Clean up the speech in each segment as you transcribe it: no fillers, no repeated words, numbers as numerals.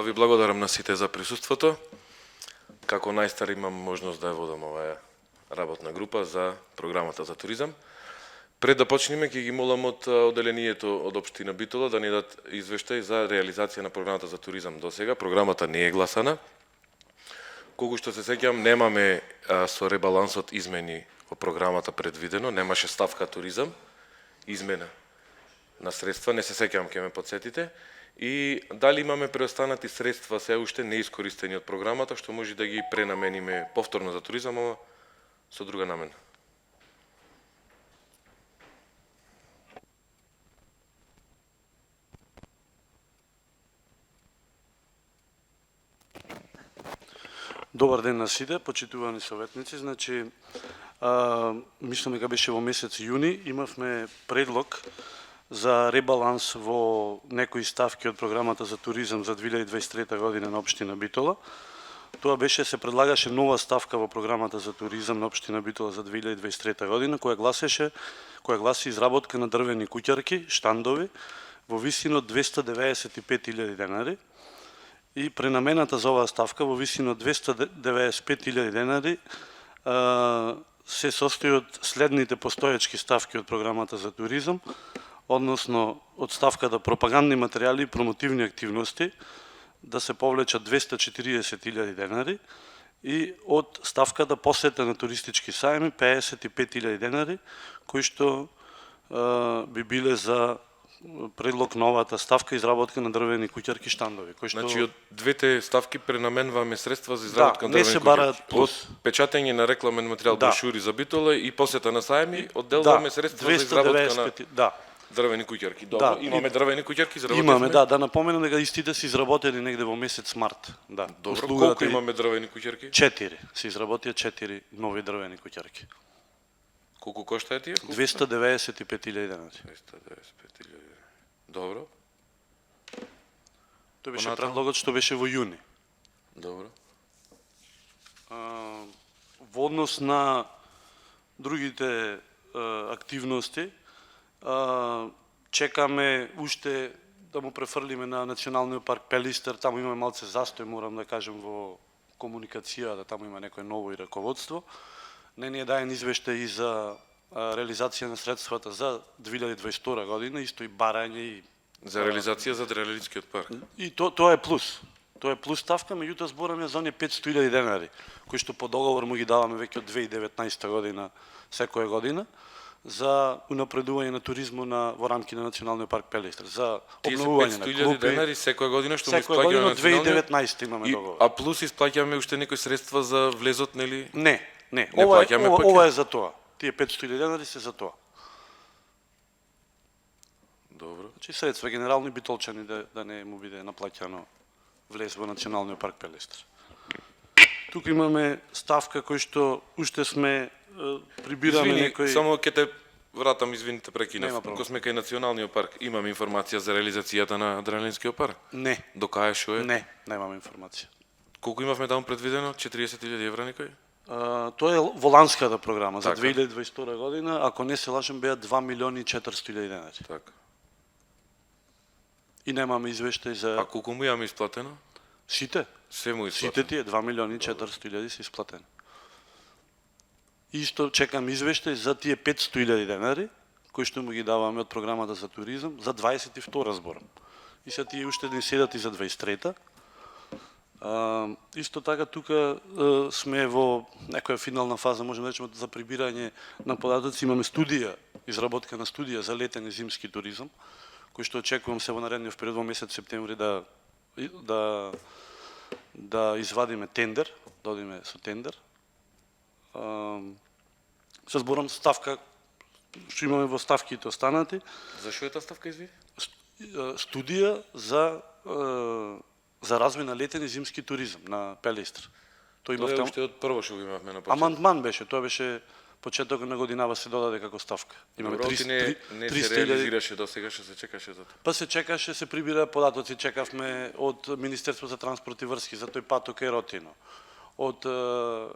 ви благодарам на сите за присуството. Како најстар имам можност да ја водам оваа работна група за програмата за туризам. Пред да почнеме, ќе ги молам од оделението од општина Битола да ни дадат извештај за реализација на програмата за туризам до сега. Програмата не е гласана. Колку што се сеќавам, немаме со ребалансот измени во програмата предвидено, немаше ставка туризам, измена на средства, не се сеќавам, ќе ме подсетите. И дали имаме преостанати средства се уште неискористени од програмата, што може да ги пренамениме повторно за туризам, ама со друга намена. Добар ден на сите, почитувани советници. Мислам дека беше во месец јуни, имавме предлог за ребаланс во некои ставки од програмата за туризам за 2023 година на општина Битола. Тоа беше, се предлагаше нова ставка во програмата за туризам на општина Битола за 2023 година, која гласи изработка на дрвени куќарки, штандови, во висина од 295.000 денари, и пренамената за оваа ставка во висина од 295.000 денари се состои од следните постоечки ставки од програмата за туризам, односно од ставката пропагандни материјали и промотивни активности да се повлечат 240.000 денари и од ставката посета на туристички сајми 55.000 денари, кои што би биле за предлог новата ставка изработка на дрвени куќарки штандови. Значи од двете ставки пренаменуваме средства за изработка на дрвени куќарки. Не се бараат од печатење на рекламен материјал, брошури за Битола и посета на сајми, одделваме средства за изработка на дрвени куќарки. Добро, имаме дрвени куќарки заработени. Имаме, да напоменам дека истите се изработени негде во месец март. Да. Добро, колку имаме дрвени куќарки? 4. Се изработија 4 нови дрвени куќарки. Колку коштаат тие? 295.000 денари. 295.000. Добро. Тој беше предлогот што беше во јуни. Добро. Во однос на другите активности, чекаме уште да му префрлиме на Националниот парк Пелистер, таму имаме малце застој, морам да кажем, во комуникацијата, таму има некое ново и раководство. Не ни е даен извештај и за реализација на средствата за 2022 година, исто и барање и за реализација за Дрелелитскиот парк. И тоа е плюс. Тоа е плюс ставка, меѓутоа збораме за оние 500.000 денари, кои што по договор му ги даваме веќе од 2019 година секоја година за унапредување на туризмот во рамки на Националниот парк Пелистер, за обновување на клупи. 500.000 денари секоја година што му исплаќаме на од 2019 имаме договор. А плюс исплаќаме уште некои средства за влезот, нели? Не. Плаќаме Ова е за тоа. Тие 500.000 денари се за тоа. Добро. Значи средства генерални битолчани да не му биде наплаќано влез во Националниот парк Пелистер. Тука имаме ставка кој што уште сме прибираме некои. Само ќе те вратам, извините, прекинав. Кога сме кај Националниот парк, имаме информација за реализацијата на Адреналинскиот парк? Не. До кај што е? Не, немаме информација. Колку имавме таму предвидено? 40.000 евра некој? Тоа е воланската програма за 2022 година, ако не се лажам, беа 2.400.000 денари. Така. И немаме извештај за... А колку му имаме исплатено? Сите. Се му исплатено. Сите тие 2.400.000 се исплатени. Исто чекам извештај за тие 500.000 денари, кои што му ги даваме од програмата за туризам, за 22 зборам. И се тие уште не седат и за 23-та. Исто така тука сме во некоја финална фаза, можеме да речеме, за прибирање на податоци. Имаме студија, изработка на студија за летен и зимски туризам, кој што очекувам се во наредниот период во месец септември да извадиме тендер, да одиме со тендер. Се зборам ставка што имаме во ставките останати. За што е таа ставка, изви? Студија за развој на летен и зимски туризам на Пелистер. Тоа е уште од прво што го имавме на почеток. Амандман беше, тоа беше почеток на годинава се додаде како ставка. Имаме 300.000. Не се реализираше до сега, што се чекаше за тоа. Па се чекаше, се прибира податоци, чекавме од Министерство за транспорт и врски за тој паток Еротино. Од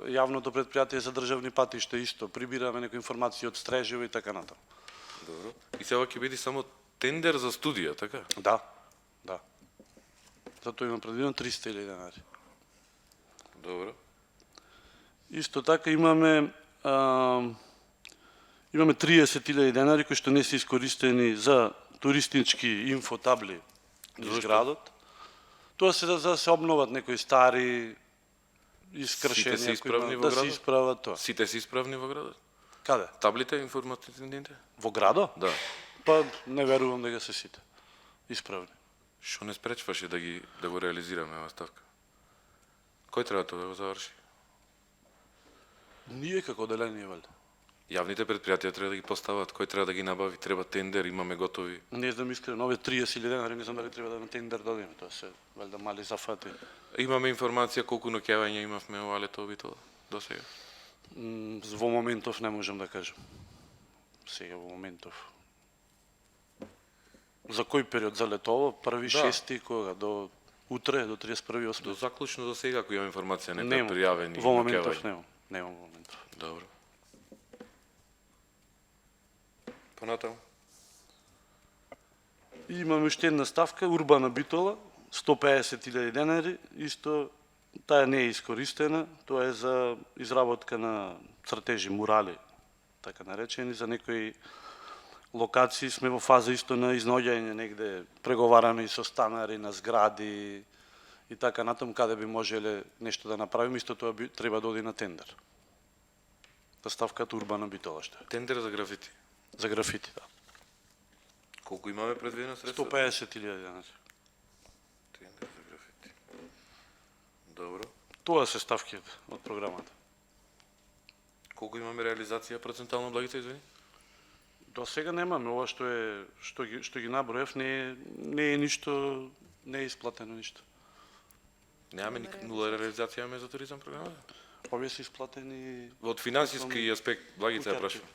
јавното претпријатие за државни патишта исто, прибираме некои информации од Стрежево и така натаму. Добро. И сега ќе биде само тендер за студија, така? Да. Затоа има предвидено 300.000 денари. Добро. Исто така имаме 30.000 денари кои што не се искористени за туристички инфотабли низ градот. Тоа се за да се обноват некои стари искршенија. Сите се исправни во да се градот? исправат тоа. Сите се исправни во градот? Каде? Таблите информативните? Во градот? Да. Па не верувам дека се сите исправни. Што не спречваше да го реализираме оваа ставка? Кој треба тоа да го заврши? Ние како одделение валјда. Јавните предпријатија треба да ги постават, кој треба да ги набави, треба тендер, имаме готови. Не знам искрено, овие 30.000 денари не знам дали треба да на тендер дадеме, тоа се валјда мали зафати. Имаме информација колку ноќевања имавме ова лето Битола до сега. Во моментов не можам да кажам. Сега во моментов. За кој период? За летово? Први Да. шести кога? До утре, до 31.8. До заклучно до сега, ако имам информација, нека Немам. пријавени Во моментов ноќевања. немам. Немам во моментов. Добро. Понатаму. И имаме уште една ставка, Урбана Битола, 150.000 денари, исто таа не е искористена, тоа е за изработка на цртежи, мурали, така наречени, за некои локации сме во фаза исто на изноѓање негде, преговараме и со станари на згради и така натаму каде би можеле нешто да направиме, исто тоа треба да оди на тендер. Да ставката Урбана Битола што е. Тендер за графити. За графити, да. Колку имаме предвидено средства? 150.000 денари. Тендер за графити. Добро. Тоа се ставките од програмата. Колку имаме реализација процентално, Благица, извини? До сега немаме, ова што ги наброев не е ништо, не е исплатено ништо. Немаме нула реализација имаме за туризам програмата? Овие се исплатени Од финансиски аспект, Благица ја прашува.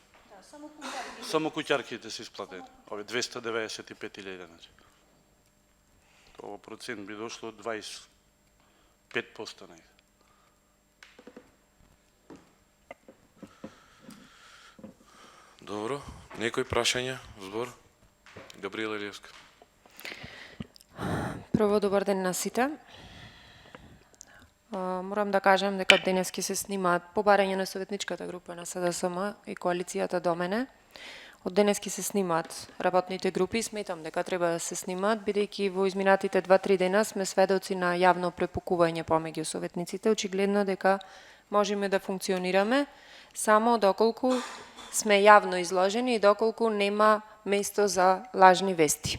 само куќарките се исплатени. Овие 295.000 денари. Тоа процент би дошло од 25% негде. Добро. Некои прашања, збор? Габриела Илиевска. Прво, добар ден на сите. Морам да кажам дека денески се снимаат по барање на советничката група на СДСМ и коалицијата до мене. Од денески се снимаат работните групи и сметам дека треба да се снимаат, бидејќи во изминатите 2-3 дена сме сведоци на јавно препукување помеѓу советниците. Очигледно дека можеме да функционираме само доколку сме јавно изложени и доколку нема место за лажни вести.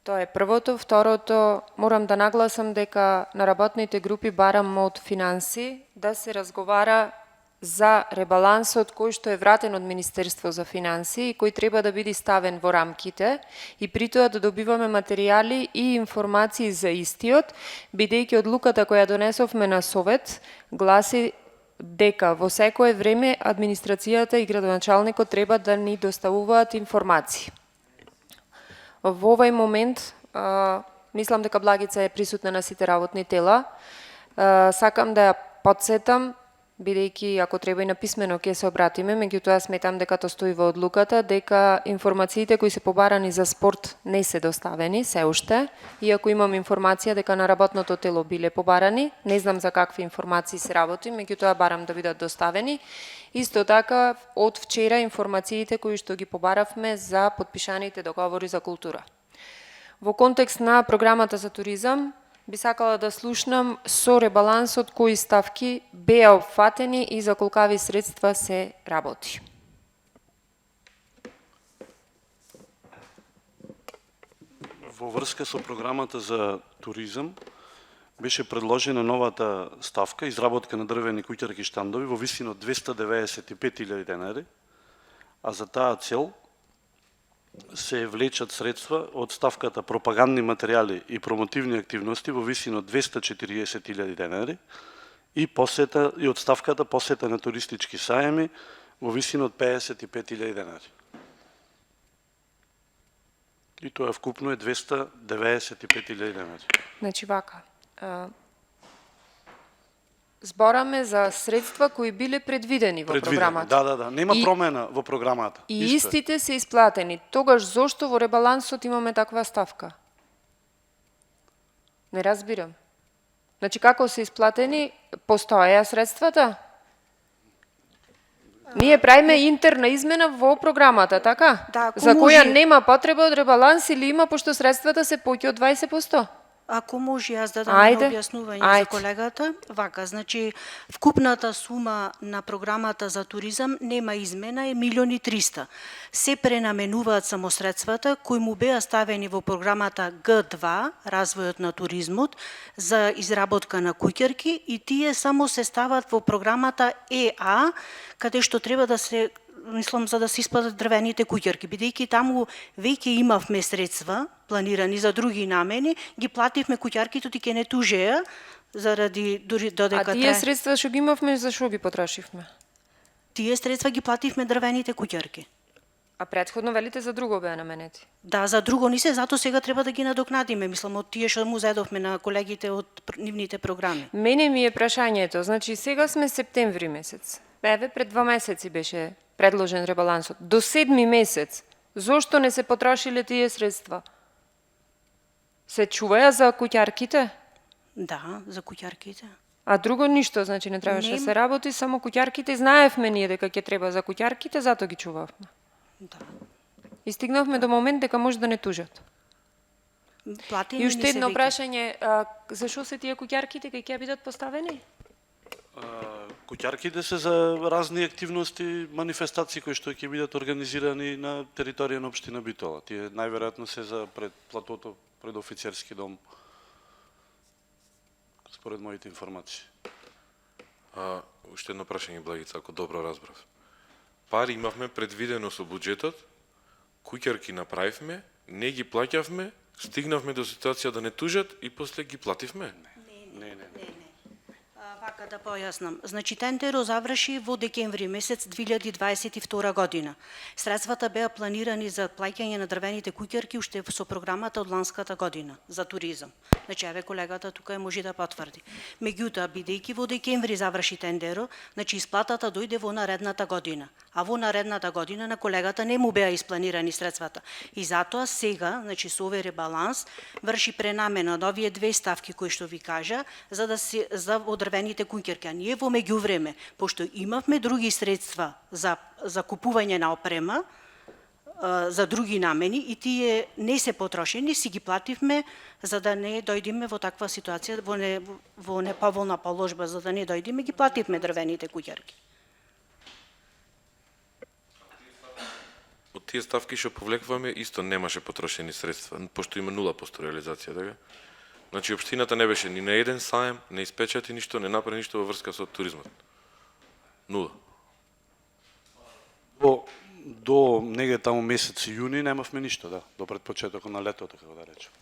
Тоа е првото. Второто, морам да нагласам дека на работните групи барам од финанси да се разговара за ребалансот кој што е вратен од Министерство за финанси и кој треба да биде ставен во рамките и при тоа да добиваме материјали и информации за истиот, бидејќи одлуката која донесовме на Совет гласи дека во секое време администрацијата и градоначалникот треба да ни доставуваат информации. Во овој момент, мислам дека Благица е присутна на сите работни тела, сакам да ја подсетам, бидејќи ако треба и на писмено ќе се обратиме, меѓутоа сметам дека тоа стои во одлуката, дека информациите кои се побарани за спорт не се доставени се уште, иако имам информација дека на работното тело биле побарани, не знам за какви информации се работи, меѓутоа барам да бидат доставени. Исто така, од вчера информациите кои што ги побаравме за подпишаните договори за култура. Во контекст на програмата за туризам, би сакала да слушнам со ребалансот кои ставки беа опфатени и за колкави средства се работи. Во врска со програмата за туризам беше предложена новата ставка изработка на дрвени куќарки штандови во висина од 295.000 денари, а за таа цел се влечат средства од ставката пропагандни материјали и промотивни активности во висина од 240.000 денари и од ставката посета на туристички саеми во висина од 55.000 денари. И тоа вкупно е 295.000 денари. Значи вака, збораме за средства кои биле предвидени во програмата. Да. Нема промена во програмата. И истите се исплатени. Тогаш зошто во ребалансот имаме таква ставка? Не разбирам. Значи како се исплатени, постоеа средствата? Ние правиме интерна измена во програмата, така? Да, ако За која може- нема потреба од ребаланс или има, пошто средствата се поќе од 20%? Ако може јас да дам Ајде. едно објаснување Ајде. за колегата. Вака, значи, вкупната сума на програмата за туризам нема измена е 1.300.000. Се пренаменуваат само средствата кои му беа ставени во програмата Г2, развојот на туризмот, за изработка на куќерки и тие само се стават во програмата ЕА, каде што треба да се мислам за да се исплатат дрвените куќерки, бидејќи таму веќе имавме средства планирани за други намени, ги плативме куќарките, ти ке не тужеа заради дури додека А тие средства што ги имавме, за што ги потрошивме? тие средства ги плативме дрвените куќарки. А претходно велите за друго беа наменети. Да, за друго не се, зато сега треба да ги надокнадиме, мислам од тие што му зедовме на колегите од нивните програми. Мене ми е прашањето, значи сега сме септември месец. Еве пред 2 месеци беше предложен ребалансот. До 7 месец. Зошто не се потрошиле тие средства? Се чуваја за куќарките? Да, за куќарките. А друго ништо, значи не требаше да се работи, само куќарките. Знаевме ние дека ќе треба за куќарките, зато ги чувавме. Да. И стигнавме до момент дека може да не тужат. Платени И уште ни се едно веќе. прашање, зашо се тие куќарките кај ќе бидат поставени? Куќарките се за разни активности, манифестации кои што ќе бидат организирани на територија на општина Битола. Тие најверојатно се за пред платото, пред офицерски дом. Според моите информации. Уште едно прашање, Благица, ако добро разбрав. Пари имавме предвидено со буџетот, куќарки направивме, не ги плаќавме, стигнавме до ситуација да не тужат и после ги плативме. Не. Вака да појаснам. Значи тендерот заврши во декември месец 2022 година. Средствата беа планирани за плаќање на дрвените куќарки уште со програмата од ланската година за туризам. Значи еве колегата тука може да потврди. Меѓутоа бидејќи во декември заврши тендерот, значи исплатата дојде во наредната година. А во наредната година на колегата не му беа испланирани средствата. И затоа сега, значи со овој ребаланс, врши пренамена на овие две ставки кои што ви кажа, за да се за одрвените куќерки. А ние во меѓувреме, пошто имавме други средства за купување на опрема, за други намени и тие не се потрошени, си ги плативме за да не дојдеме во таква ситуација, во неповолна положба, за да не дојдеме, ги плативме дрвените куќерки. Од тие ставки што повлекуваме, исто немаше потрошени средства, пошто има 0% реализација, така? Значи, општината не беше ни на еден саем, не испечати ништо, не направи ништо во врска со туризмот. 0. До неге таму месец јуни немавме ништо, да, до пред почетокот на летото, како да речем.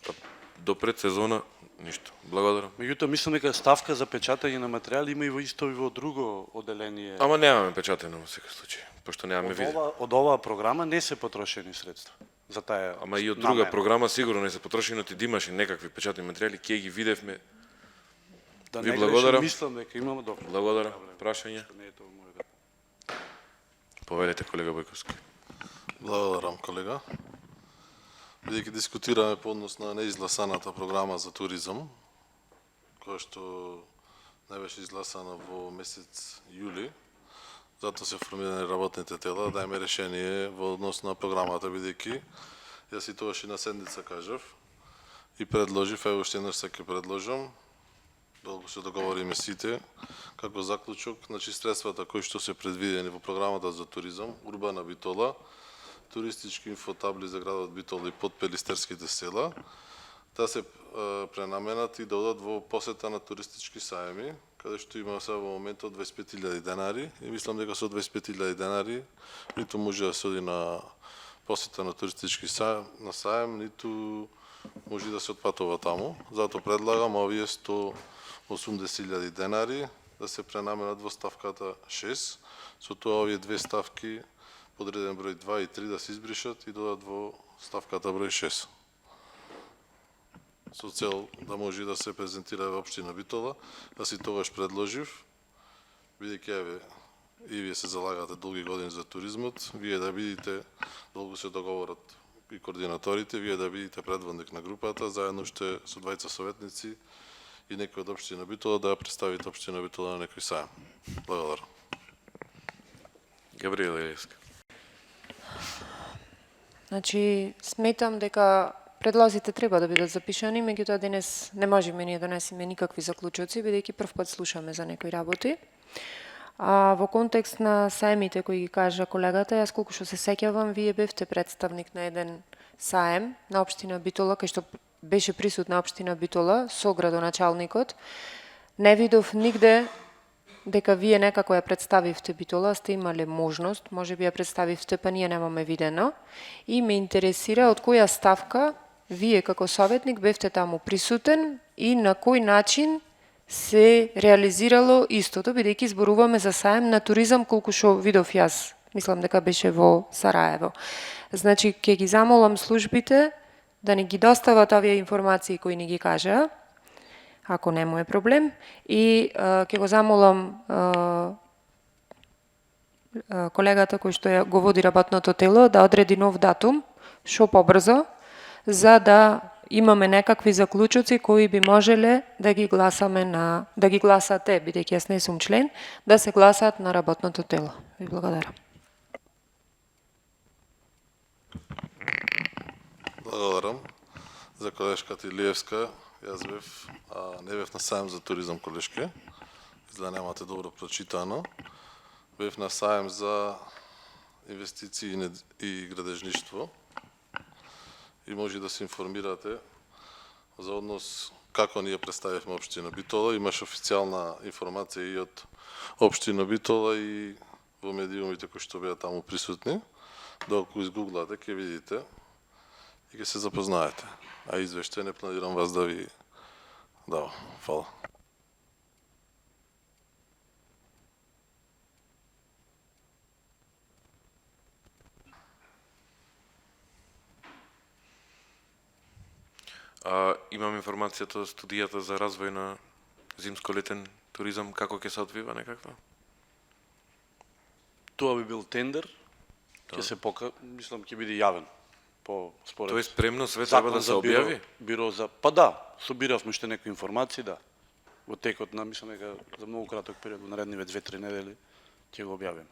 До предсезона, ништо. Благодарам. Меѓутоа, мислам дека ставка за печатање на материјали има и во исто и во друго оделение. Ама немаме печатено во секој случај, пошто немаме виде. Од оваа програма не се потрошени средства за таа. Ама и од друга програма сигурно не се потрошени, но ти имаше некакви печатни материјали, ќе ги видевме. Да Ви не благодарам. Мислам дека имаме добро. Благодарам. Прашање? Не е тоа моје да. Повелете, колега Бојковски. Благодарам, колега. Бидејќи дискутираме по однос на неизгласаната програма за туризам, која што не беше изгласана во месец јули, затоа се формирани работните тела, да име решение во однос на програмата, бидејќи јас и тогаш и на седница кажав и предложив, ево уште еднаш ќе предложам, долго се договориме сите, како заклучок, значи средствата кои што се предвидени во програмата за туризам, Урбана Битола, туристички инфотабли за градот Битола и подпелистерските села, да се пренаменат и да одат во посета на туристички саеми, каде што има сега во моментот 25.000 денари и мислам дека со 25.000 денари ниту може да се оди на посета на туристички саем, ниту може да се отпатува таму. Затоа предлагам овие 180.000 денари да се пренаменат во ставката 6, со тоа овие две ставки подреден број 2 и 3 да се избришат и додат во ставката број 6. Со цел да може да се презентира во општина Битола, да си тогаш предложив, бидејќи еве и вие се залагате долги години за туризмот, вие да видите долго се договорат и координаторите, вие да бидете предводник на групата, заедно уште со двајца советници и некој од општина Битола да представите општина Битола на некој сајам. Благодарам. Габриела Илиевска. Значи, сметам дека предлозите треба да бидат запишани, меѓутоа денес не можеме ние да донесеме никакви заклучоци, бидејќи прв пат слушаме за некои работи. А во контекст на саемите кои ги кажа колегата, јас колку што се сеќавам, вие бевте представник на еден саем на општина Битола, кај што беше присутна општина Битола со градоначалникот. Не видов нигде дека вие некако ја представивте Битола, сте имале можност, може би ја представивте, па ние немаме видено. И ме интересира од која ставка вие како советник бевте таму присутен и на кој начин се реализирало истото, бидејќи зборуваме за саем на туризам, колку што видов јас, мислам дека беше во Сараево. Значи, ќе ги замолам службите да ни ги достават овие информации кои ни ги кажа, ако не му е проблем, и ќе го замолам колегата кој што го води работното тело да одреди нов датум, што побрзо, за да имаме некакви заклучоци кои би можеле да ги гласаме да ги гласате, бидејќи јас не сум член, да се гласаат на работното тело. Ви благодарам. Благодарам за колешката Илиевска. Јас бев, не бев на саем за туризам, колешке. Изгледа немате добро прочитано. Бев на саем за инвестиции и градежништво. И може да се информирате за однос како ние представивме општина Битола. Имаш официјална информација и од општина Битола и во медиумите кои што беа таму присутни. Доколку изгуглате, ќе видите и ќе се запознаете. А извештај не планирам вас да ви давам. Фала. Имам информацијата од студијата за развој на зимско-летен туризам, како ќе се одвива некаква? Тоа би бил тендер, ќе се мислам ќе биде јавен. По според. Тоа е спремно, све треба да се објави? Биро за па да, собиравме уште некои информации, да. Во текот на мислам дека за многу краток период, во наредниве 2-3 недели ќе го објавиме.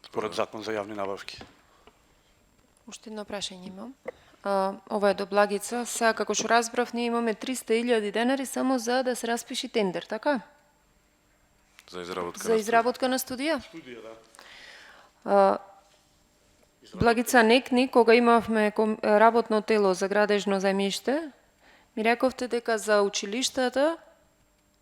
Според закон за јавни набавки. Уште едно прашање имам. Ова е до Благица. Сега, како што разбрав, ние имаме 300.000 денари само за да се распиши тендер, така? За изработка За изработка на студија? Студија, да. Благица Некни, кога имавме работно тело за градежно земјиште, ми рековте дека за училиштата,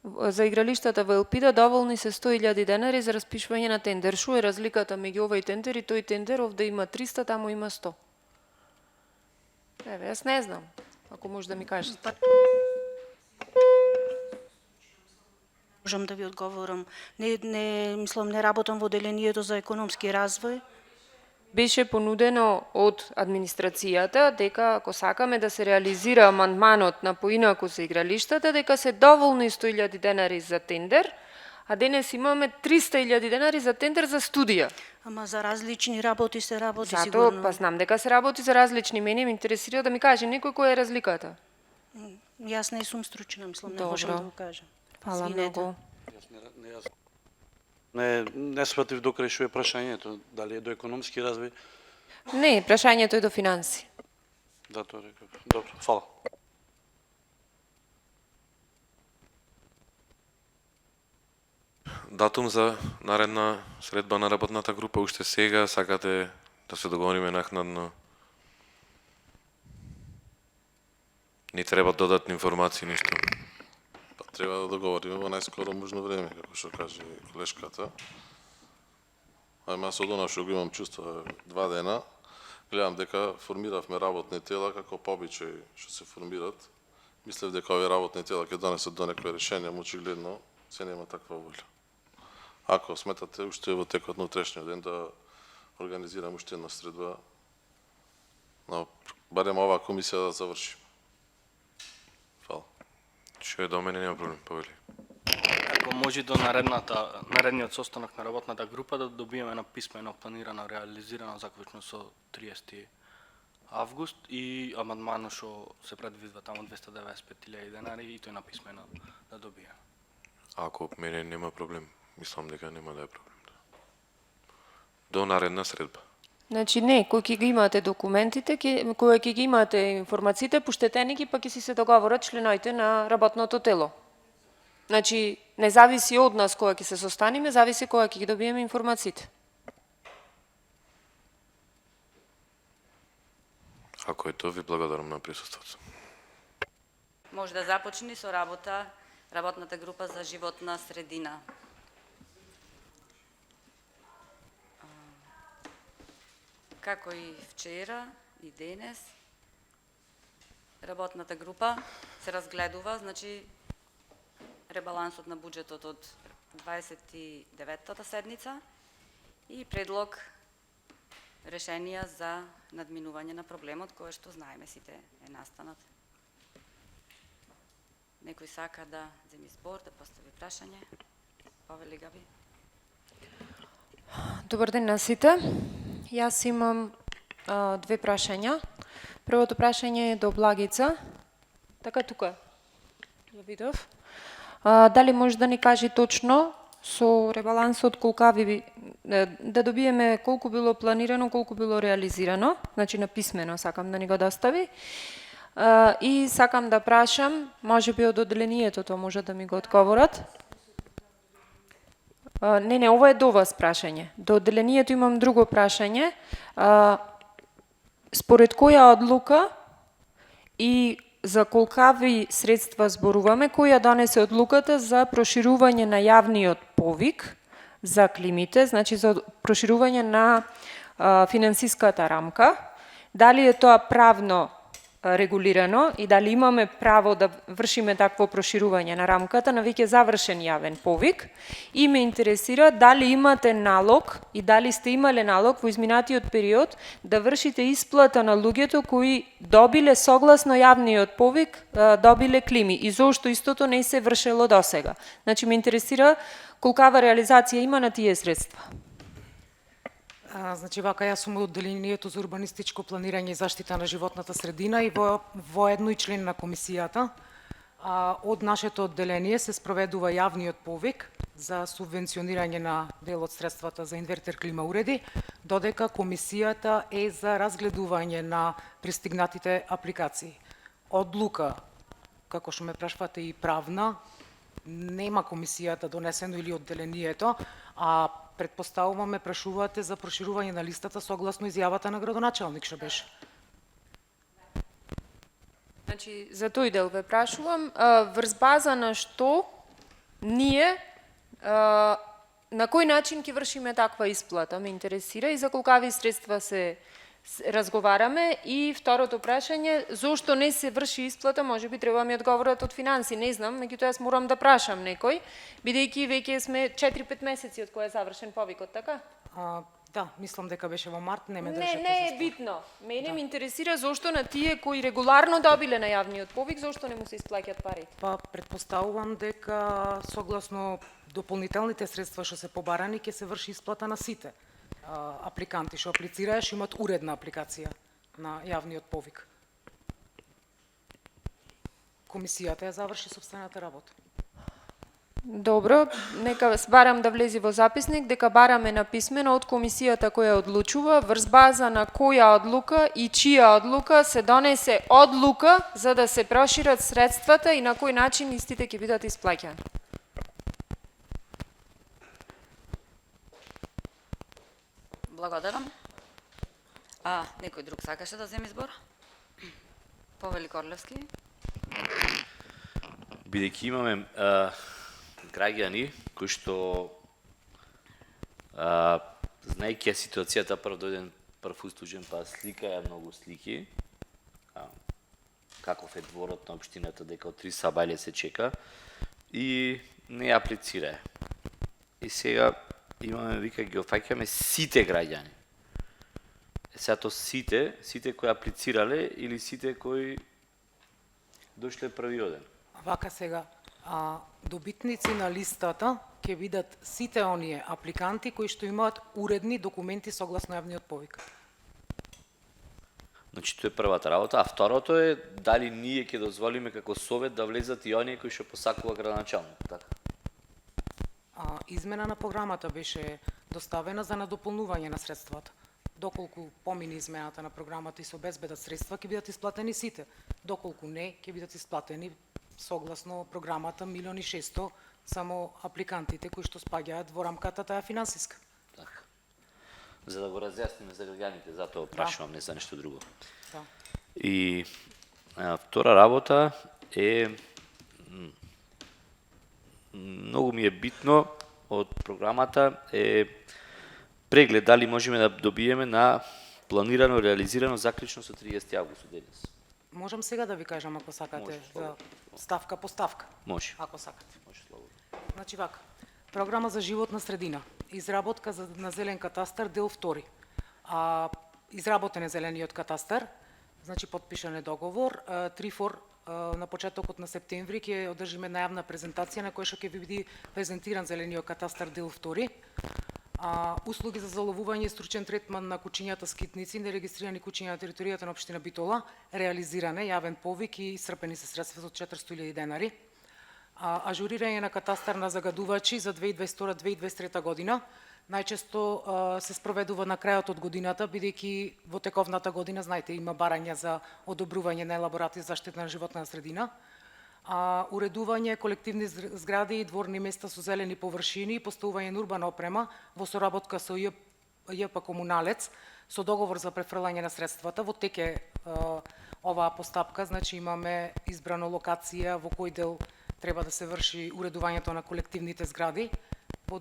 за игралиштата во Елпида доволни се 100.000 денари за распишување на тендер. Шо е разликата меѓу овој тендер и тој тендер? Овде има 300, таму има 100. Еве, јас не знам, ако може да ми кажете. Можам да ви одговорам. Мислам, не работам во делението за економски развој. Беше понудено од администрацијата дека ако сакаме да се реализира амандманот на поинаку за игралиштата, дека се доволни 100.000 денари за тендер, а денес имаме 300.000 денари за тендер за студија. Ама за различни работи се работи Зато, сигурно. па знам дека се работи за различни. Мене ме интересира да ми каже некој која е разликата. Јас не сум стручна, мислам, не Добро. можам да го кажам. Фала Извинете. многу. Не сватив до крај што е прашањето, дали е до економски развој. Не, прашањето е до финанси. Да, тоа реков. Добро, фала. Датум за наредна средба на работната група уште сега, сакате да се договориме накнадно? Ни треба додатни информации, ништо. Па треба да договориме во најскоро можно време, како што каже колешката. Јас од она што го имам чувство 2 дена, гледам дека формиравме работни тела како по обичај што се формират. Мислев дека овие работни тела ќе донесат до некој решение, но очигледно се нема таква волја. Ако сметате уште во текот на утрешниот ден да организирам уште една средба, но барем оваа комисија да заврши. Фала. Што е до мене, нема проблем, повели. Ако Ако може до наредниот состанок на работната група да добиеме на писмено планирано, реализирано, заклучно со 30 август и амандмано што се предвидува таму 295.000 денари и тој на писмено да добиеме. Ако мене нема проблем, мислам дека нема да е проблем. До наредна средба. Значи не, кој ќе ги имате документите, кој ќе ги имате информациите, поштетени ги, па ќе си се договорат членоите на работното тело. Значи, не зависи од нас кога ќе се состаниме, зависи кога ќе ги добиеме информациите. Ако е тоа, ви благодарам на присуството. Може да започне со работната група за животна средина. Како и вчера и денес, работната група се разгледува, значи, ребалансот на буџетот од 29-та седница и предлог решенија за надминување на проблемот, кој што знаеме сите е настанат. Некој сака да земи збор, да постави прашање? Повели Габи. Добар ден на сите. Јас имам две прашања. Првото прашање е до Благица. Така тука. Ја видов. Дали може да ни каже точно со ребалансот да добиеме колку било планирано, колку било реализирано, значи на писмено сакам да ни го достави. И сакам да прашам, може би од одделението тоа може да ми го одговорат. Не, ова е до вас прашање. До одделението имам друго прашање. Според која одлука и за колкави средства зборуваме, која донесе одлуката за проширување на јавниот повик за климите, значи за проширување на финансиската рамка, дали е тоа правно регулирано и дали имаме право да вршиме такво проширување на рамката на веќе завршен јавен повик, и ме интересира дали имате налог и дали сте имале налог во изминатиот период да вршите исплата на луѓето кои добиле согласно јавниот повик, добиле клими и зошто истото не се вршело досега. Значи ме интересира колкава реализација има на тие средства. Значи, вака, јас сум од одделението за урбанистичко планирање и заштита на животната средина и воедно и член на комисијата. Од нашето одделение се спроведува јавниот повик за субвенционирање на дел од средствата за инвертер клима уреди, додека комисијата е за разгледување на пристигнатите апликации. Одлука, како што ме прашвате, и правна, нема комисијата донесено или одделението, а предпоставуваме прашувате за проширување на листата согласно изјавата на градоначалник што беше. Значи, за тој дел ве прашувам, врз база на што ние, на кој начин ќе вршиме таква исплата, ме интересира, и за колкави средства се разговараме. И второто прашање, зошто не се врши исплата, може би треба ми одговорат од финанси, не знам, меѓутоа јас морам да прашам некој, бидејќи веќе сме 4-5 месеци од кој е завршен повикот, така? Да, мислам дека беше во март, не ме држете. Не е битно. Мене ме интересира зошто на тие кои регуларно добиле на јавниот повик, зошто не му се исплаќаат парите? Па, предпоставувам дека согласно дополнителните средства што се побарани, ќе се врши исплата на сите апликанти што аплицираеш, имат уредна апликација на јавниот повик. Комисијата ја заврши сопствената работа. Добро, нека барам да влези во записник дека бараме на писмено од комисијата која одлучува врз база на која одлука и чија одлука се донесе одлука за да се прошират средствата и на кој начин истите ќе бидат исплаќани. Благодарам. Некој друг сакаше да земи збор? Повели Корлевски. Бидејќи имаме граѓани кои што знаејќи ситуацијата прв устужен, па сликаја многу слики, каков е дворот на општината, дека од 3 сабајле се чека и не аплицира. И сега имаме, вика, ги офаќаме сите граѓани. Сега то сите кои аплицирале или сите кои дошле првиот ден? Вака сега, Добитници на листата ќе бидат сите оние апликанти кои што имаат уредни документи согласно јавниот повик. Значи, тоа е првата работа, а второто е дали ние ќе дозволиме како совет да влезат и оние кои што посакува градоначалник, така? Измена на програмата беше доставена за надополнување на средствата. Доколку помине измената на програмата и се обезбедат средства, ќе бидат исплатени сите. Доколку не, ќе бидат исплатени согласно програмата 1.600.000 само апликантите кои што спаѓаат во рамката таа финансиска. Така. За да го разјасниме за граѓаните, затоа прашувам, не за нешто друго. Да. И втора работа е многу ми е битно од програмата е преглед дали можеме да добиеме на планирано, реализирано заклучно со 30 август денес. Можам сега да ви кажам ако сакате Може, за ставка по ставка. Може. Ако сакате. Може слободно. Значи вака. Програма за животна средина. Изработка на зелен катастар дел 2. Изработен е зелениот катастар. Значи подпишан е договор. Трифор на почетокот на септември ќе одржиме најавна презентација на која што ќе ви биде презентиран зелениот катастар дел 2. Услуги за заловување и стручен третман на кучињата скитници, нерегистрирани кучиња на територијата на општина Битола, реализиране, јавен повик и исцрпени се средства од 400.000 денари. Ажурирање на катастар на загадувачи за 2022-2023 година. Најчесто се спроведува на крајот од годината, бидејќи во тековната година, знаете, има барања за одобрување на елаборати за заштита на животна средина. Уредување колективни згради и дворни места со зелени површини и поставување на урбана опрема во соработка со ЈП Комуналец со договор за префрлање на средствата. Во теке оваа постапка, значи имаме избрано локација во кој дел треба да се врши уредувањето на колективните згради. Во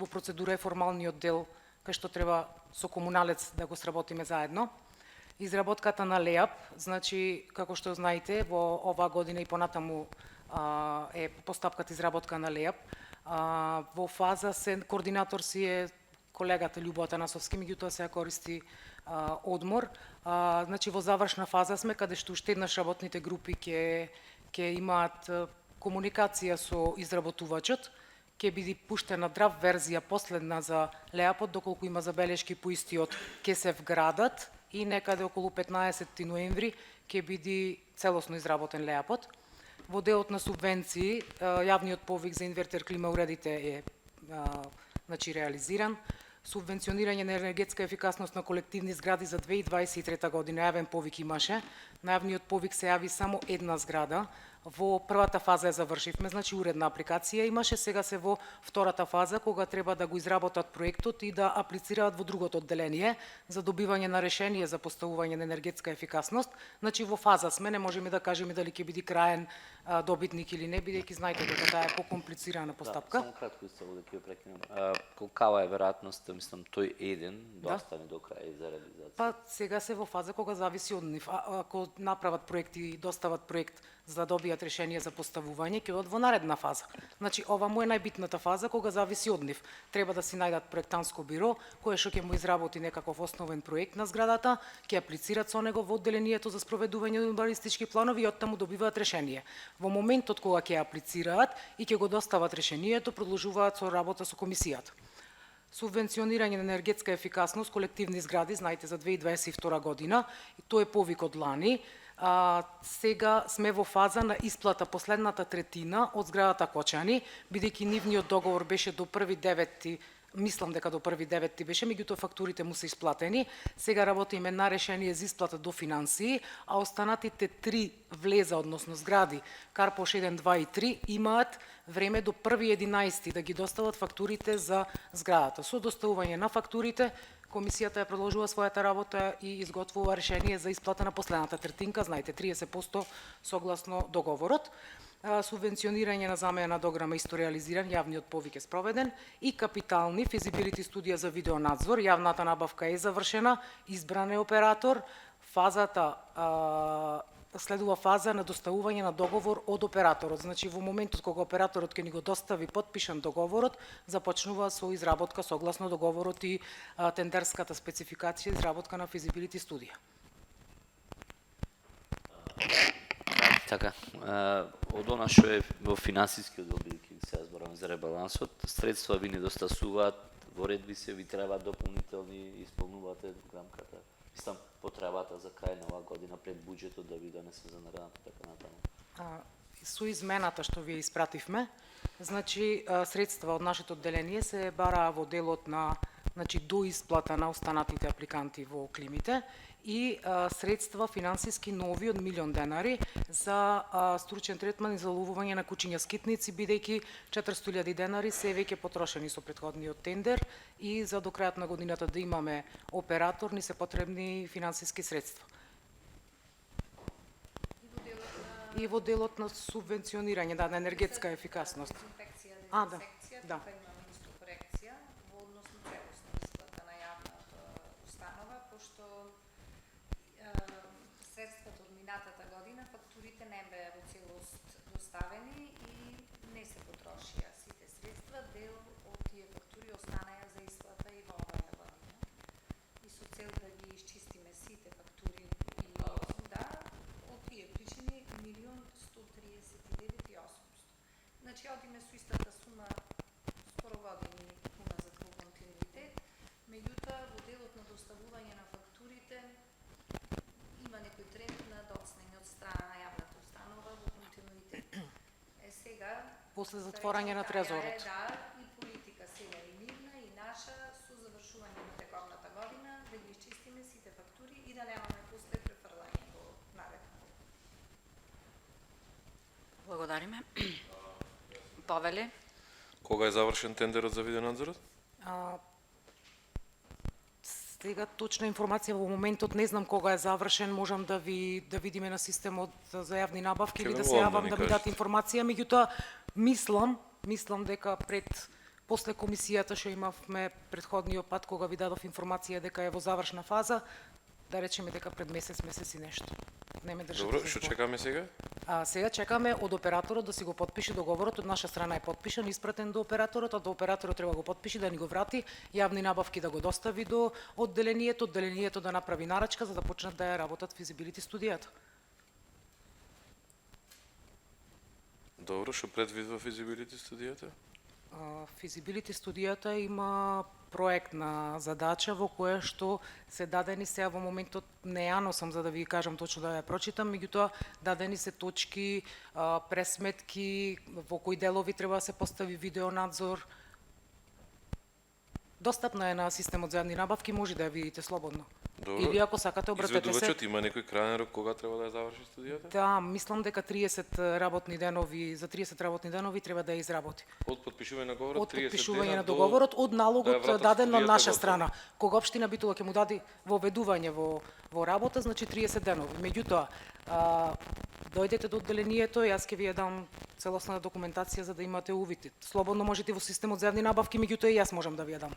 процедура е формалниот дел кај што треба со Комуналец да го сработиме заедно. Изработката на ЛЕАП, значи, како што знаете, во оваа година и понатаму е постапката изработка на ЛЕАП. Во фаза координатор си е колегата Љубо Атанасовски, меѓутоа се користи одмор. Значи, во завршна фаза сме, каде што уште еднаш работните групи ќе имаат комуникација со изработувачот, ќе биде пуштена драв верзија последна за ЛЕАПот, доколку има забелешки по истиот ќе се вградат и некаде околу 15 ноември ќе биде целосно изработен ЛЕАПот. Во делот на субвенции, јавниот повик за инвертер клима уредите е значи реализиран. Субвенционирање на енергетска ефикасност на колективни згради за 2023 година јавен повик имаше. На јавниот повик се јави само една зграда. Во првата фаза ја завршивме, значи уредна апликација имаше, сега се во втората фаза кога треба да го изработат проектот и да аплицираат во другото одделение за добивање на решение за поставување на енергетска ефикасност. Значи во фаза сме, не можеме да кажеме дали ќе биде краен добитник или не, бидејќи знаете дека таа е покомплицирана постапка. Само кратко исто да ќе прекинем. Колкава е веројатноста, мислам, тој еден да остане до крај за реализација? Па сега се во фаза кога зависи од нив. Ако направат проект и достават проект за да добијат решение за поставување, ќе одат во наредна фаза. Значи, ова му е најбитната фаза кога зависи од нив. Треба да си најдат проектанско биро, кое што ќе му изработи некаков основен проект на зградата, ќе аплицираат со него во одделението за спроведување на урбанистички планови и оттаму добиваат решение. Во моментот кога ќе аплицираат и ќе го достават решението, продолжуваат со работа со комисијата. Субвенционирање на енергетска ефикасност, колективни згради, знаете, за 2022 година, и тој е повик од лани. Сега сме во фаза на исплата последната третина од зградата Кочани, бидејќи нивниот договор беше до 1.9, мислам дека до 1.9 беше, меѓутоа фактурите му се исплатени. Сега работиме на решение за исплата до финансии, а останатите 3 влеза, односно згради, Карпош 1, 2 и 3, имаат време до 1.11 да ги достават фактурите за зградата. Со доставување на фактурите, комисијата ја продолжува својата работа и изготвува решение за исплата на последната третинка, знаете, 30% согласно договорот. Субвенционирање на замена на дограма исто реализиран, јавниот повик е спроведен и капитални физибилити студија за видеонадзор, јавната набавка е завршена, избран е оператор, следува фаза на доставување на договор од операторот. Значи, во моментот кога операторот ќе ни го достави подпишан договорот, започнува со изработка согласно договорот и тендерската спецификација изработка на физибилити студија. Така, од она што е во финансиски оддел, бидејќи сега зборуваме за ребалансот, средства ви недостасуваат, во ред ви требаат дополнителни, исполнувате грамката. Мислам, потребата за крај на оваа година пред буџетот да ви донесе за наредната така натаму. Со измената што вие испративме, значи средства од нашето одделение се бараа во делот на до исплата на останатите апликанти во климите и средства финансиски нови од 1 милион денари за стручен третман и заловување на кучиња скитници, бидејќи 400.000 денари се веќе потрошени со претходниот тендер и за до крајот на годината да имаме оператор ни се потребни финансиски средства. И во делот на субвенционирање, да, на енергетска ефикасност. Да. Средствата од минатата година, фактурите не беа во целост доставени и не се потрошија сите средства, дел од тие фактури останаја за исплата и во оваа година. И со цел да ги исчистиме сите фактури и да, од тие причини 1.139.800. Значи, одиме со истата сума скоро години уназад во континуитет, меѓутоа во делот на доставување на фактурите има некој тренд на доцнење од страна на јавната установа во континуитет. Сега После затворање на трезорот. Да, и политика сега и мирна и наша со завршување на тековната година да ги исчистиме сите фактури и да немаме после префрлање во наредна. Благодариме. Павеле? Кога е завршен тендерот за видеонадзорот? Сега точна информација во моментот не знам кога е завршен, можам да видиме на системот за јавни набавки или да се јавам да ми дадат информација, меѓутоа мислам дека после комисијата што имавме претходниот пат кога ви дадов информација дека е во завршна фаза, да речеме дека пред месец и нешто. Не ме држите. Добро, што чекаме сега? Сега чекаме од операторот да си го потпише договорот, од наша страна е потпишан, испратен до операторот, а до операторот треба го потпише да ни го врати, јавни набавки да го достави до одделението да направи нарачка за да почнат да ја работат физибилити студијата. Добро, што предвидува физибилити студијата? Физибилити студијата има проектна задача во која што се дадени сега во моментот не ја носам за да ви кажам точно да ја прочитам, меѓутоа дадени се точки, пресметки, во кои делови треба да се постави видеонадзор. Достапна е на системот за јавни набавки, може да ја видите слободно. Добро. Или ако сакате обратете се. Изведувачот има некој крајен рок кога треба да ја заврши студијата? Да, мислам дека 30 работни денови треба да ја изработи. Од потпишување на договорот, Од потпишување на договорот, од налогот даден на наша страна. Кога општина Битола ќе му даде воведување во работа, значи 30 денови. Меѓутоа, дојдете до одделението, јас ќе ви ја дам целосна документација за да имате увид. Слободно можете во системот за јавни набавки, меѓутоа и јас можам да ви ја дам.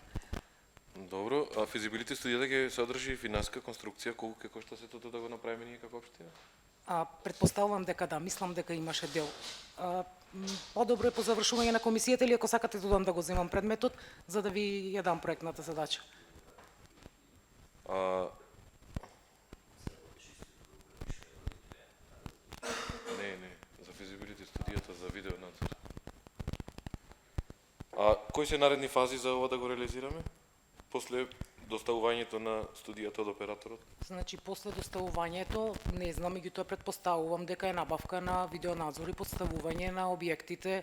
Добро, а физибилити студијата ќе содржи финансиска конструкција, колку ќе кошта сето тоа да го направиме ние како општина? Предпоставувам дека да, мислам дека имаше дел. Подобро е по завршување на комисијата или ако сакате додам да го земам предметот за да ви ја дам проектната задача. Не, за физибилити студијата за видеонадзор. Кои се наредни фази за ова да го реализираме? После доставувањето на студијата од операторот? Значи, после доставувањето, не знам, меѓутоа предпоставувам дека е набавка на видеонадзор и подставување на објектите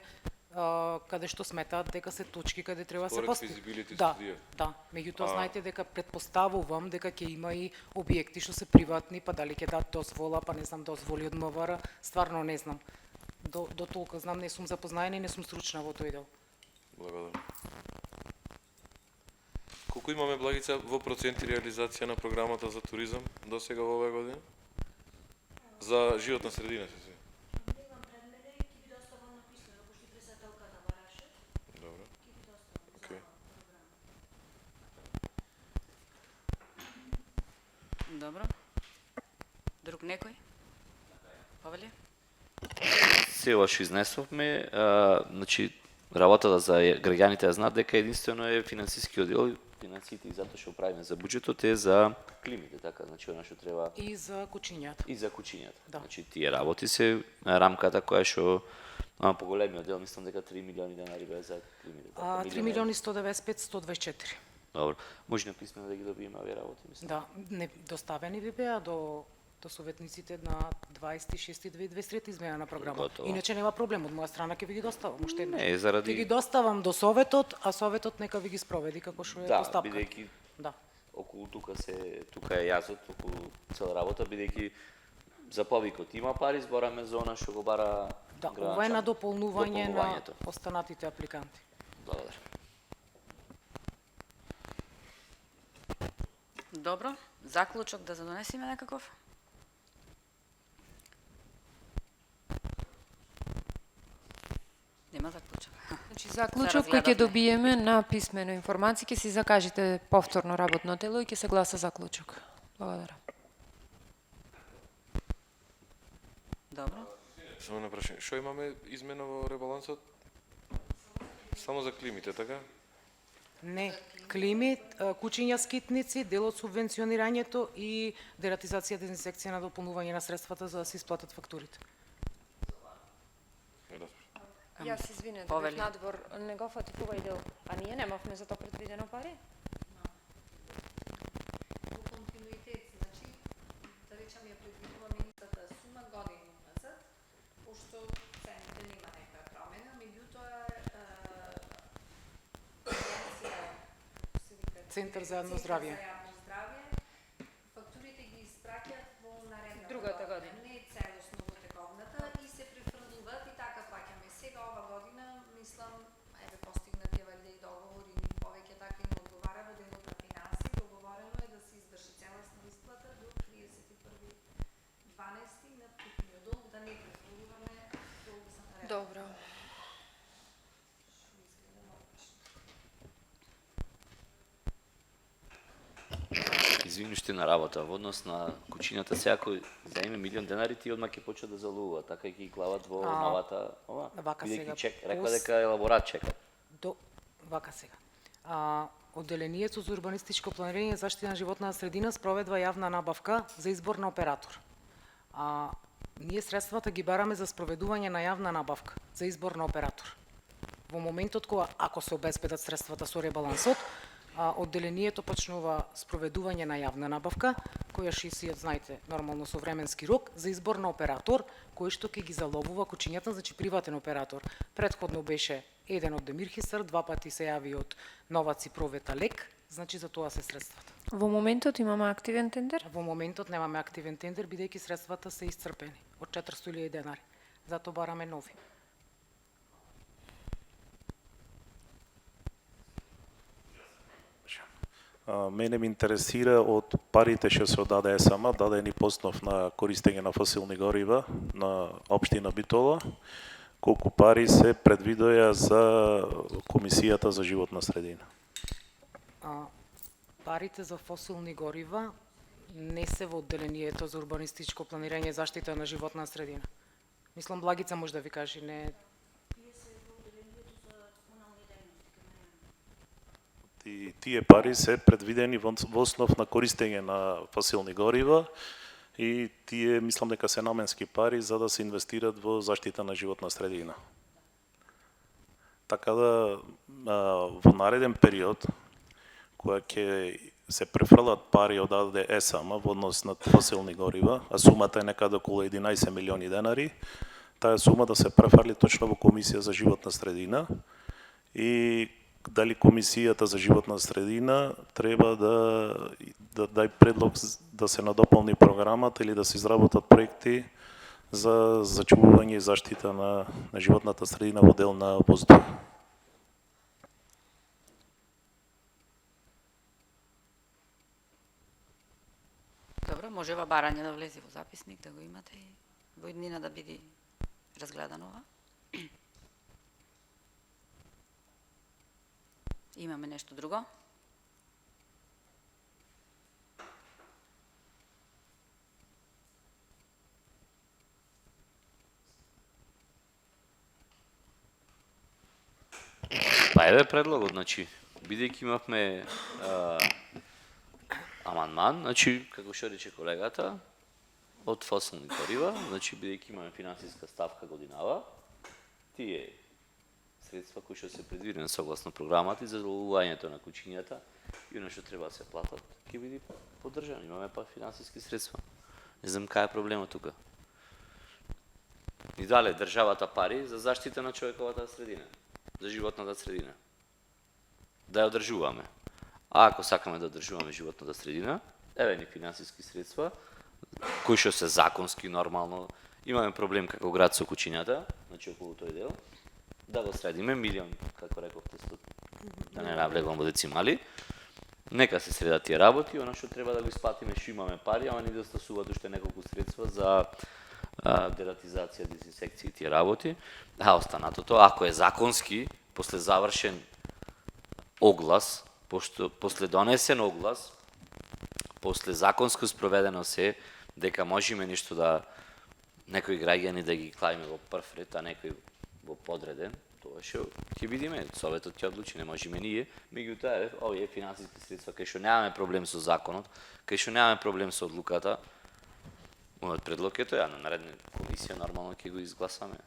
каде што сметаат дека се точки каде треба се постави. Да, меѓутоа знаете дека предпоставувам дека ќе има и објекти што се приватни, па дали ќе дадат дозвола, па не знам дозволи од МВР, стварно не знам. До толку знам, не сум запознаена и не сум стручна во тој дел. Благодарам. Колку имаме, Благица, во проценти реализација на програмата за туризам до сега во оваа година? За животна средина се. Немам пред мене и ќе ви доставам на писмено, пошто и председателката бараше. Добро. Ќе ви доставам Океј. Добро. Друг некој? Павеле? Се ова што изнесовме, значи работата за граѓаните да знаат дека единствено е финансиски оддел финансиите и затоа што правиме за буџетот е за климите, така, значи она што треба И за кучињата. и за кучињата. Да. Значи тие работи се на рамката која што поголемиот дел, мислам дека 3 милиони денари беа за климите. Така, 3 милиони 195 124. Добро. Може на писмено да ги добиеме овие работи, мислам. Да, не доставени ви беа до советниците на 26.2023 измена на програма. Готово. Иначе нема проблем, од моја страна ќе ви ги доставам уште еднаш. Не, заради- Ќе ги доставам до советот, а советот нека ви ги спроведи како што е Да, постапката. бидејќи Да. околу тука е јазот, околу цела работа, бидејќи за повикот има пари, збораме за она што го бара Да, граѓанчан. ова е на дополнување на Дополнувањето. останатите апликанти. Благодарам. Добро, заклучок да задонесиме некаков? Нема заклучок. Значи заклучок кој ќе разгледавме. добиеме на писмено информација, ќе си закажете повторно работно тело и ќе се гласа заклучок. Благодарам. Добро. Само на прашање, што имаме измена во ребалансот? Само за климите, така? Не, клими, кучиња скитници, дел од субвенционирањето и дератизација, дезинсекција на дополнување на средствата за да се исплатат фактурите. Јас извинете, Повели. бев надвор, не го фатив овој дел. А ние немавме за тоа предвидено пари? Во континуитет, значи, да речам ја предвидува минутата сума години назад, пошто цените нема некоја промена, меѓутоа Агенција се вика Центар за јавно Центар здравје. за јавно здравје, фактурите ги испраќаат во наредната Другата година. не целосно во тековната и се префрлуваат и така плаќаме. Сега ова година, мислам, еве постигнат ја валјда и договори, ни повеќе така и не одговара во делот на финанси, договорено е да се изврши целосна исплата до 31.12 на путниот долг, да не префрлуваме долг за наредната. Добро. Извини уште на работа, во однос на кучињата, сега кој заеме милион денари, ти одма ќе почне да залува, така ќе ги глават во новата, ова, вака бидејќи сега, чек, рекла пос- дека елаборат чека. Вака сега. Одделението за урбанистичко планирање и заштита на животна средина спроведува јавна набавка за избор на оператор. Ние средствата ги бараме за спроведување на јавна набавка за избор на оператор. Во моментот кога, ако се обезбедат средствата со ребалансот, одделението почнува спроведување на јавна набавка, која што си знаете, нормално со временски рок, за избор на оператор, кој што ќе ги заловува кучињата, значи приватен оператор. Претходно беше еден од Демирхистар, два пати се јави од Новаци Провета Лек, значи за тоа се средствата. Во моментот имаме активен тендер? Во моментот немаме активен тендер, бидејќи средствата се исцрпени од 400.000 денари. Затоа бараме нови. Мене ме интересира од парите што се одаде СМ, дадени по основ на користење на фосилни горива на општина Битола, колку пари се предвидоја за Комисијата за животна средина. Парите за фосилни горива не се во одделението за урбанистичко планирање и заштита на животна средина. Мислам, Благица може да ви каже, не... И тие пари се предвидени во основ на користење на фосилни горива и тие мислам дека се наменски пари за да се инвестират во заштита на животна средина. Така да во нареден период кога ќе се префрлат пари од АД ЕСАМ во однос на фосилни горива, а сумата е некаде околу 11 милиони денари, таа сума да се префрли точно во Комисија за животна средина и дали Комисијата за животна средина треба да дај предлог да се надополни програмата или да се изработат проекти за зачувување и заштита на животната средина во дел на воздух. Добро, може ова барање да влезе во записник, да го имате и во иднина да биде разгледано ова. Имаме нешто друго? Па еве предлогот, значи, бидејќи имавме амандман, значи, како што рече колегата, од фосилни горива, значи, бидејќи имаме финансиска ставка годинава, тие средства кои што се предвидени согласно програмата и задоволувањето на куќињата и оно што треба да се платат, ќе биде поддржано. Имаме па финансиски средства. Не знам кај е проблемот тука. Ни дале државата пари за заштита на човековата средина, за животната средина. Да ја одржуваме. А ако сакаме да одржуваме животната средина, еве ни финансиски средства, кои што се законски нормално. Имаме проблем како град со куќињата, значи околу тој дел. Да го средиме, милион, како рековте, да не навлегувам во децимали. Нека се средат тие работи, оно што треба да го исплатиме, што имаме пари, ама ни достасуваат уште неколку средства за дератизација, дезинсекција и тие работи. А останатото, ако е законски, после завршен оглас, после донесен оглас, после законско спроведено се, дека можеме нешто да некои граѓани да ги клавиме во прв ред, а некои во подреден, тоа што ќе видиме, советот ќе одлучи, не можеме ние, меѓутоа овие финансиски средства кај што немаме проблем со законот, кај што немаме проблем со одлуката, мојот предлог е тоа, на наредна комисија нормално ќе го изгласаме.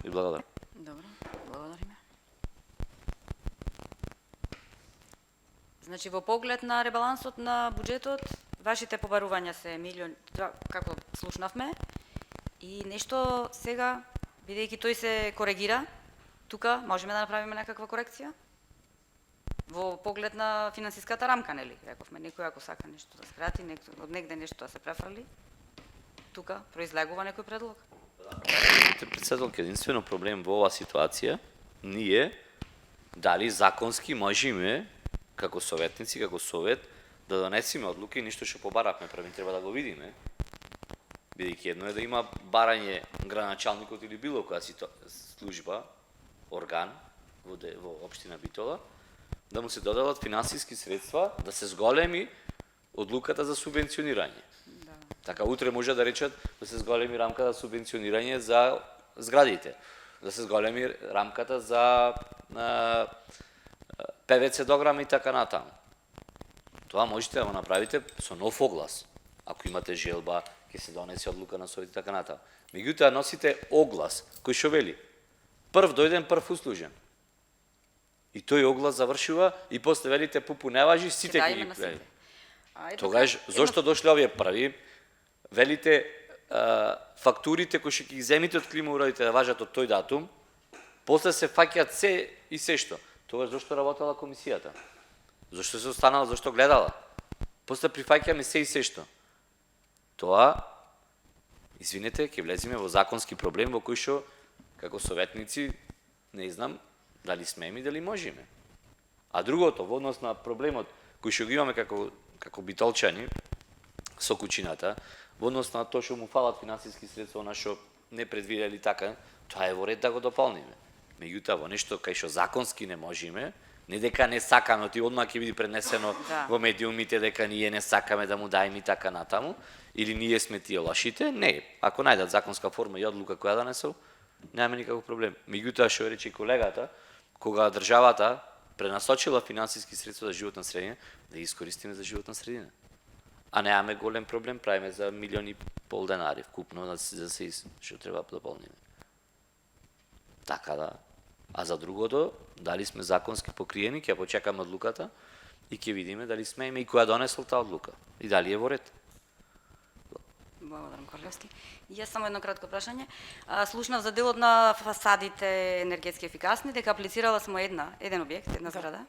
И благодарам. Добро, благодариме. Значи, во поглед на ребалансот на буџетот, вашите побарувања се милион, како слушнавме, и нешто сега, бидејќи тој се коригира, тука можеме да направиме некаква корекција? Во поглед на финансиската рамка, нели? Рековме, некој ако сака нешто да скрати, од негде нешто да се префрли, тука произлегува некој предлог? Председателка, единствено проблем во оваа ситуација, ние дали законски можеме, како советници, како совет, да донесеме одлуки и ништо што побаравме, први треба да го видиме. Бидејќи едно е да има барање граначалникот или било која служба, орган во општина Битола, да му се додадат финансиски средства, да се зголеми одлуката за субвенционирање. Да. Така утре може да речат да се зголеми рамката за субвенционирање за зградите, да се зголеми рамката за ПВЦ дограма и така натаму. Тоа можете да го направите со нов оглас. Ако имате желба, ќе се донесе одлука на совет и така натаму. Меѓутоа носите оглас кој што вели прв дојден, прв услужен. И тој оглас завршува и после велите пупу не важи, сите ќе ги прави. Тогаш зошто дошле овие први? Велите фактурите кои што ќе ги земите од климоуредите да важат од тој датум, после се фаќаат се и се што. Тогаш зошто работела комисијата? Зошто се останала, зошто гледала? После прифаќаме се и се што. Тоа, извинете, ќе влеземе во законски проблем во кој што, како советници, не знам дали смееме и дали можеме. А другото, во однос на проблемот кој што го имаме како битолчани со куќината, во однос на тоа што му фалат финансиски средства на што не предвидели така, тоа е во ред да го дополниме. Меѓутоа, во нешто кај што законски не можеме, не дека не сакаме, ти одмah ќе биде пренесено во медиумите дека ние не сакаме да му дајме и така натаму, или ние сме тие лошите, не. Ако најдат законска форма и одлука која да несу, немаме никаков проблем. Меѓутоа, што рече колегата, кога државата пренасочила финансиски средства за животна средина, да ги искористиме за животна средина. А немаме голем проблем, правиме за 1,5 милиони денари вкупно за се што треба да дополниме. Така да. А за другото, дали сме законски покриени, ќе почекаме одлуката и ќе видиме дали смееме и која донесла таа одлука и дали е во ред. Благодарам, Корлевски. Јас само едно кратко прашање. Слушнав за делот на фасадите енергетски ефикасни, дека аплицирала само еден објект, една зграда.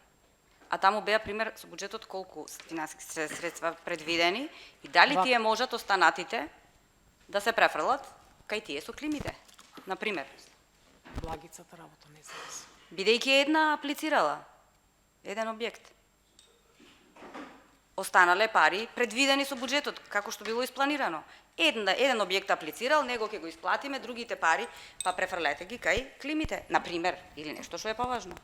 А таму беа пример со буџетот колку финансиски средства предвидени и дали тие можат останатите да се префрлат кај тие со климите, на пример. Благицата работа не зависи. Бидејќи една аплицирала, еден објект. Останале пари предвидени со буџетот, како што било испланирано. Еден објект аплицирал, него ќе го исплатиме, другите пари па префрлете ги кај климите, на пример, или нешто што е поважно.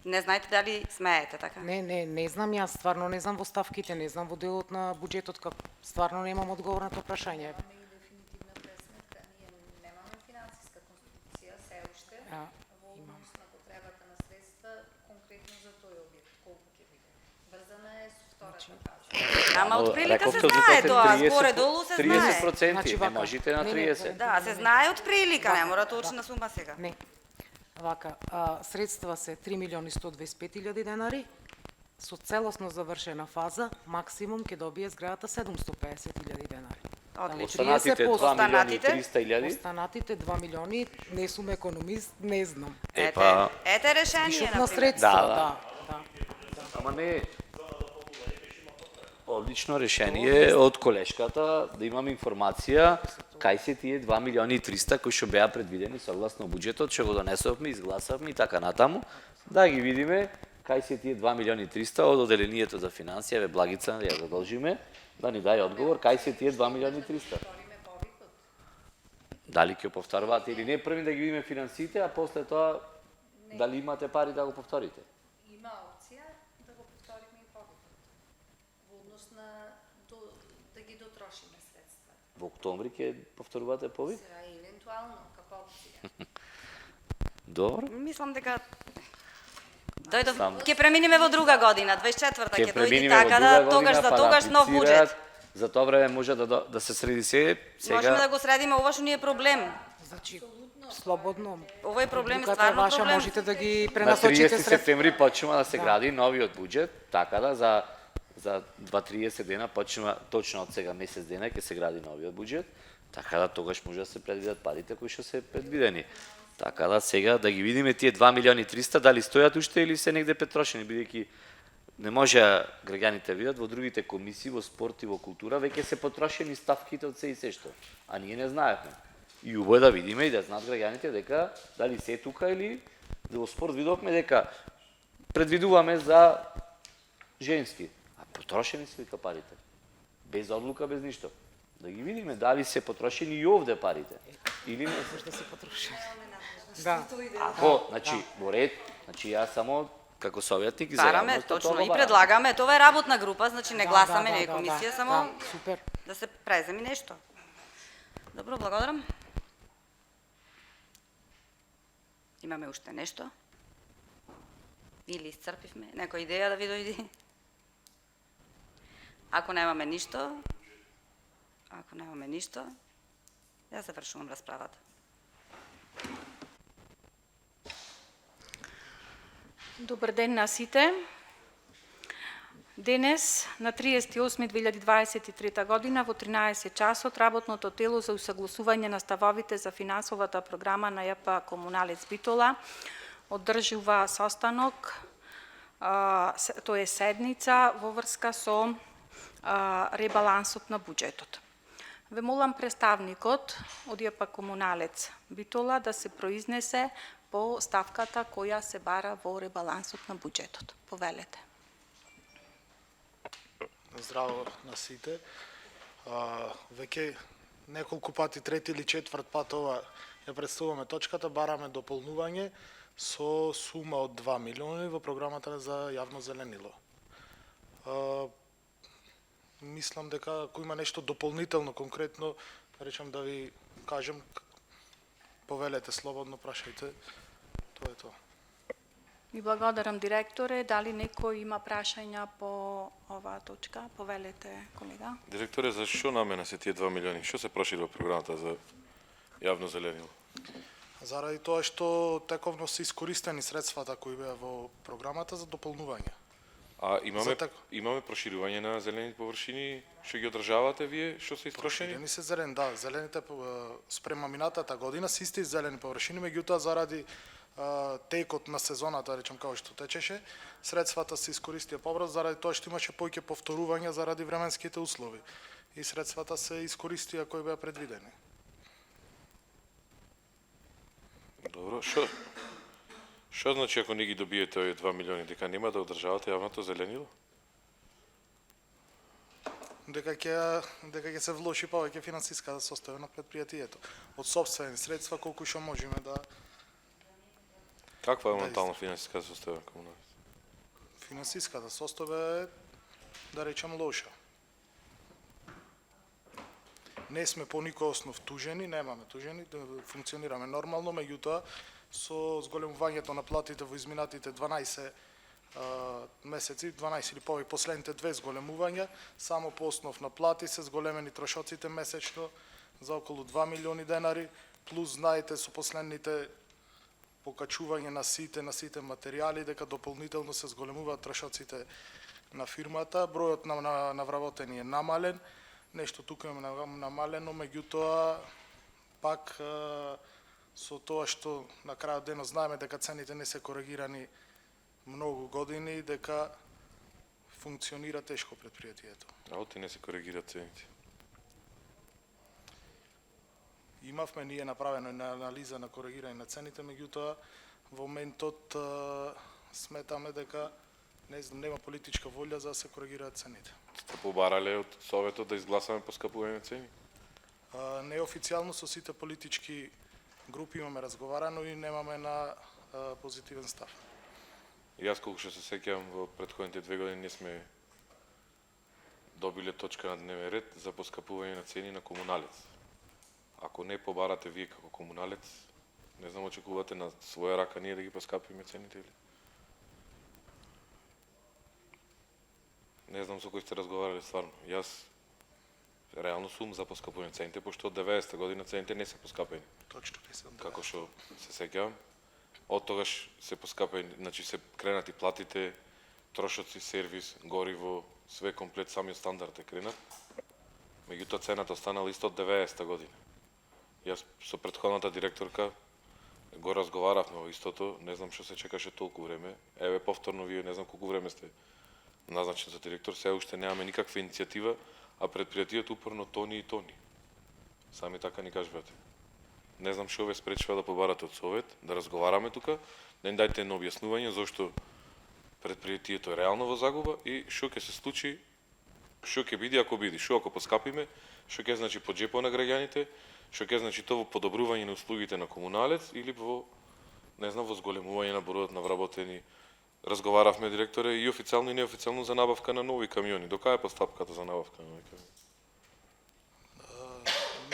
Не знаете дали смеете така? Не знам, јас стварно не знам во ставките, не знам во делот на буџетот, стварно немам одговор на тоа прашање. Немаме и дефинитивна пресметка, ние немаме финансиска во однос на потребата на средства конкретно за тој објект, колку ќе биде? Врзана е со втората фаза. Ама од прилика се Рековте, знае дека тоа, 30 горе-долу се знае. 30%, Значи, не вака. можете на Не, 30. Да, се знае од прилика, не мора точна сума сега. Не. Вака, средства се 3.125.000 денари, со целосно завршена фаза, максимум ќе добие зградата 750.000 денари. Одлично. Останатите 2 милиони 300 илјади. Останатите 2 милиони, не сум економист, не знам. Епа, Ете решение, Вишок на например. средства, Да. да. ама не одлично решение од колешката да имаме информација кај се тие 2 милиони и 300 кои што беа предвидени согласно буџетот, што го донесовме, изгласавме и така натаму, да ги видиме кај се тие 2 милиони и 300 од оделението за финансија, ве Благица, ја задолжиме да ни даде одговор кај се тие 2 милиони и 300. Дали ќе повторуваат или не, први да ги видиме финансите, а после тоа дали имате пари да го повторите. Има опција да го повториме и повикот. Во однос на да ги дотрошиме средства. Во октомври ќе повторувате повик? Сега евентуално како опција. Добро. Мислам дека дојдов, Само. ќе преминеме во друга година, 24-та ќе дојде преминеме така во да друга тогаш година, за па тогаш да нов аплицираат. буџет. За тоа време може да се среди се. Можеме да Сега го средиме, ова што ни е проблем. Значи, слободно. Овој проблем е Одлуката стварно ваша, проблем. можете да ги на пренасочите 30 средства. септември почнува да се гради новиот буџет, така да за 2-30 дена почнува точно од сега месец дена ќе се гради новиот буџет, така да тогаш може да се предвидат парите кои што се предвидени. Така да сега да ги видиме тие 2 милиони 300 дали стојат уште или се негде петрошени, бидејќи не може граѓаните видат во другите комисии, во спорт и во култура, веќе се потрошени ставките од се и се што. А ние не знаевме. И убаво е да видиме и да знаат граѓаните дека дали се е тука или во спорт видовме дека предвидуваме за женски. А потрошени се вика парите. Без одлука, без ништо. Да ги видиме дали се потрошени и овде парите. Или не се. Да се потроши. Да. Ако, значи, во ред, значи јас само како советник Бараме, точно, и предлагаме. Тоа е работна група, значи не гласаме, не е комисија, само Да, супер. да се преземи нешто. Добро, благодарам. Имаме уште нешто? Или исцрпивме? Некоја идеја да ви дојди? Ако немаме ништо, ја завршувам расправата. Добар ден на сите. Денес, на 30.8.2023 година, во 13 часот, работното тело за усагласување на ставовите за финансовата програма на ЈП Комуналец Битола одржува состанок, тоа е седница во врска со ребалансот на буџетот. Ве молам представникот од ЈП Комуналец Битола да се произнесе по ставката која се бара во ребалансот на буџетот. Повелете. Здраво на сите. Веќе неколку пати, трети или четврт пат ова ја представуваме точката, бараме дополнување со сума од 2 милиони во програмата за јавно зеленило. Мислам дека ако има нешто дополнително, конкретно, речам да ви кажем, повелете слободно, прашајте. Тоа е тоа. Ви благодарам, директоре. Дали некој има прашања по оваа точка? Повелете, колега. Директоре, за што намена се тие 2 милиони? Што се прошири во програмата за јавно зеленило? Заради тоа што тековно се искористени средствата кои беа во програмата за дополнување. А имаме проширување на зелените површини што ги одржавате вие, што се искрошени? Проширени се зелени, да, зелените спрема минатата година се исти зелени површини, меѓутоа заради текот на сезоната, речем како што течеше, средствата се искористија побрзо заради тоа што имаше повеќе повторувања заради временските услови и средствата се искористија кои беа предвидени. Добро, што значи ако не ги добиете овие 2 милиони, дека нема да одржавате јавното зеленило? Дека ќе се влоши повеќе финансиска состојба на претпријатието од сопствени средства колку што можеме да. Каква е моментално финансиска состојба на комуналот? Финансиската состојба е, да речем, лоша. Не сме по никој основ тужени, немаме тужени, да функционираме нормално, меѓутоа со зголемувањето на платите во изминатите 12 месеци, 12 или повеќе последните две зголемувања, само по основ на плати се зголемени трошоците месечно за околу 2 милиони денари, плюс знаете со последните покачување на сите материјали дека дополнително се зголемуваат трошоците на фирмата, бројот на вработени е намален, нешто тука е намалено, меѓутоа пак со тоа што на крајот денот знаеме дека цените не се коригирани многу години, дека функционира тешко предпријатието. А оти не се коригираат цените. Имавме ние направено една анализа на коригирање на цените, меѓутоа во моментот сметаме дека нема политичка волја за да се коригираат цените. Сте побарале од Советот да изгласаме поскапување на цени? Неофицијално со сите политички групи имаме разговарано и немаме на позитивен став. И јас колку што се сеќавам во претходните 2 години не сме добиле точка на дневен ред за поскапување на цени на комуналец. Ако не побарате вие како комуналец, не знам очекувате на своја рака ние да ги поскапиме цените или? Не знам со кој сте разговарали стварно. Јас реално сум за поскапување цените, пошто од 90-та година цените не се поскапени. Точно, не се. Како што се сеќавам, од тогаш се поскапени, значи се кренати платите, трошоци, сервис, гориво, све комплет, самиот стандард е кренат. Меѓутоа цената останала исто од 90-та година. Јас со претходната директорка го разговаравме во истото, не знам што се чекаше толку време. Еве повторно вие не знам колку време сте назначен за директор, се уште немаме никаква иницијатива, а предпријатието упорно тони и тони. Сами така ни кажувате. Не знам што ве спречува да побарате од Совет, да разговараме тука, да ни дајте едно објаснување зошто предпријатието е реално во загуба и што ќе се случи, што ќе биде ако биде, што ако поскапиме, што ќе значи по џепот на граѓаните, што ќе значи тоа во подобрување на услугите на комуналец или во, не знам, во зголемување на бројот на вработени. Разговаравме, директоре, и официјално и неофицијално за набавка на нови камиони. До кај е постапката за набавка на нови камиони?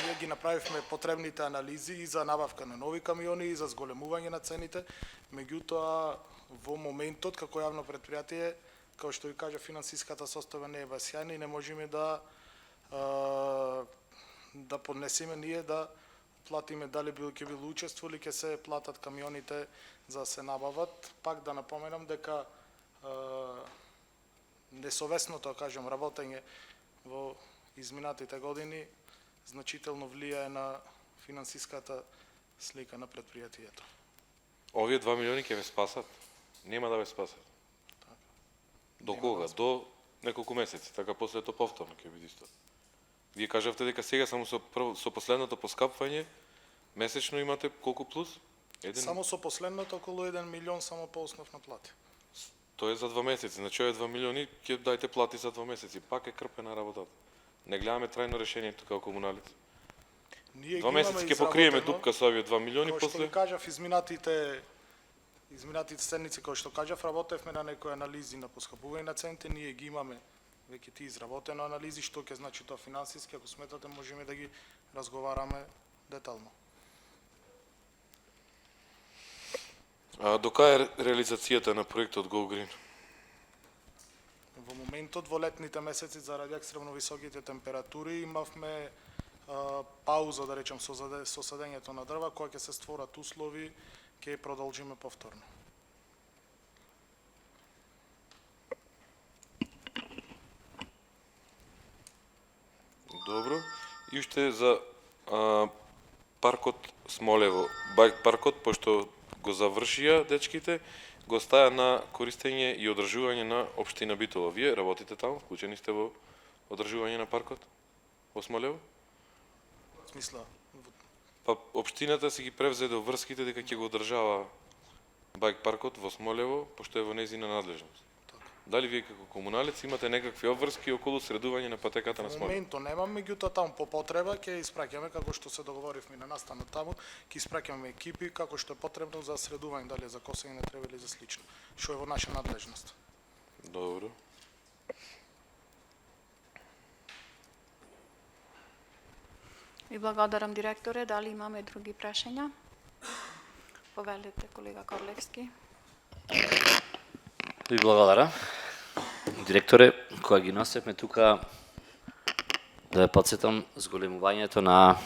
Ние ги направивме потребните анализи и за набавка на нови камиони и за зголемување на цените, меѓутоа во моментот како јавно предпријатие, како што ви кажа, финансиската состојба не е баш сјајна и не можеме да поднесеме ние да платиме дали ќе било учество или ќе се платат камионите за да се набават. Пак да напоменам дека несовесното, кажам, работење во изминатите години значително влијае на финансиската слика на предпријатието. Овие 2 милиони ќе ве спасат? Нема да ве спасат. До кога? До неколку месеци, така после тоа повторно ќе биде исто. Вие кажавте дека сега само со последното поскапвање месечно имате колку плюс? Само со последното околу 1 милион само по основ на плати. Тоа е за 2 месеци, значи овие 2 милиони ќе дајте плати за 2 месеци, пак е крпена работата. Не гледаме трајно решение тука како комуналец. 2 месеци ќе покриеме дупка со овие 2 милиони после. Што ви кажав, изминатите седмици, кои што кажав, работевме на некои анализи на поскапување на цените, ние ги имаме веќе ти изработено анализи, што ќе значи тоа финансиски, ако сметате можеме да ги разговараме детално. До кај е реализацијата на проектот Go Green? Во моментот, во летните месеци, заради екстремно високите температури, имавме пауза, да речем, со садењето на дрва, која ќе се створат услови, ќе продолжиме повторно. Добро. И уште за паркот Смолево, бајк паркот, пошто го завршија дечките, го стаја на користење и одржување на општина Битола. Вие работите таму, вклучени сте во одржување на паркот во Смолево? Смисла? Па општината си ги превзеде врските дека ќе го одржава бајк паркот во Смолево, пошто е во нејзина надлежност. Дали вие како комуналец имате некакви обврски околу средување на патеката на Смолево? Во моментот немам, меѓутоа таму по потреба ќе испраќаме, како што се договоривме на настанот таму, ќе испраќаме екипи како што е потребно за средување, дали за косење на трева или за слично, што е во наша надлежност. Добро. Ви благодарам, директоре. Дали имаме други прашања? Повелете, колега Корлевски. Ви благодарам. Директоре, кога ги носевме тука, да ја подсетам зголемувањето на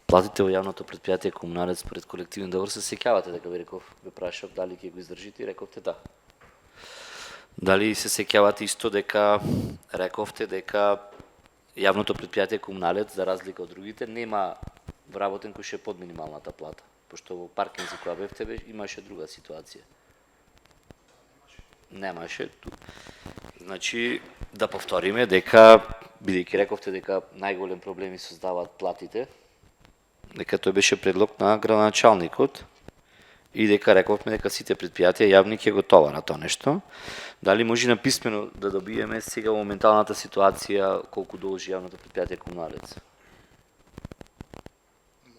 платите во јавното предпријатие Комуналец пред колективен договор, се сеќавате дека ви реков, ве прашав дали ќе го издржите и рековте да. Дали се сеќавате исто дека рековте дека јавното предпријатие Комуналец, за разлика од другите, нема вработен кој ше под минималната плата, пошто во Паркинзи која бевте имаше друга ситуација. Немаше. Значи, да повториме дека, бидејќи рековте дека најголем проблеми создаваат платите, дека тој беше предлог на градоначалникот и дека рековме дека сите предпријатија јавни ќе готова на тоа нешто. Дали може на писмено да добиеме сега во моменталната ситуација колку должи јавното предпријатие Комуналец?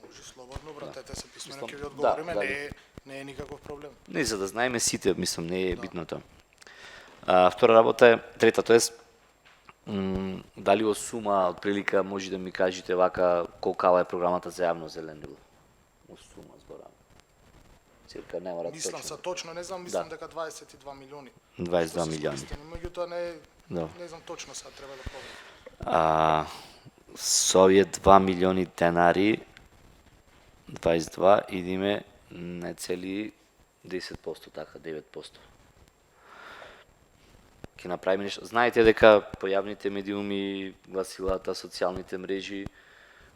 Може слободно, братете се писмено, Мислам, ќе ви одговориме, да, не е никаков проблем. Не, за да знаеме сите, мислам, не е битното. Втора работа е, трета, тоест, дали во сума, од прилика, може да ми кажете вака, колкава е програмата за јавно зеленило? Во сума, зборам. Цирка, нема да Мислам точно. се точно, не знам, мислам дека 22 милиони. 22 милиони. Меѓутоа Да. не знам точно сега, треба да проверам. Со овие 2 милиони денари, 22, идиме не цели 10%, така, 9%. Ке направиме нешто. Знаете дека по јавните медиуми, гласилата, социјалните мрежи,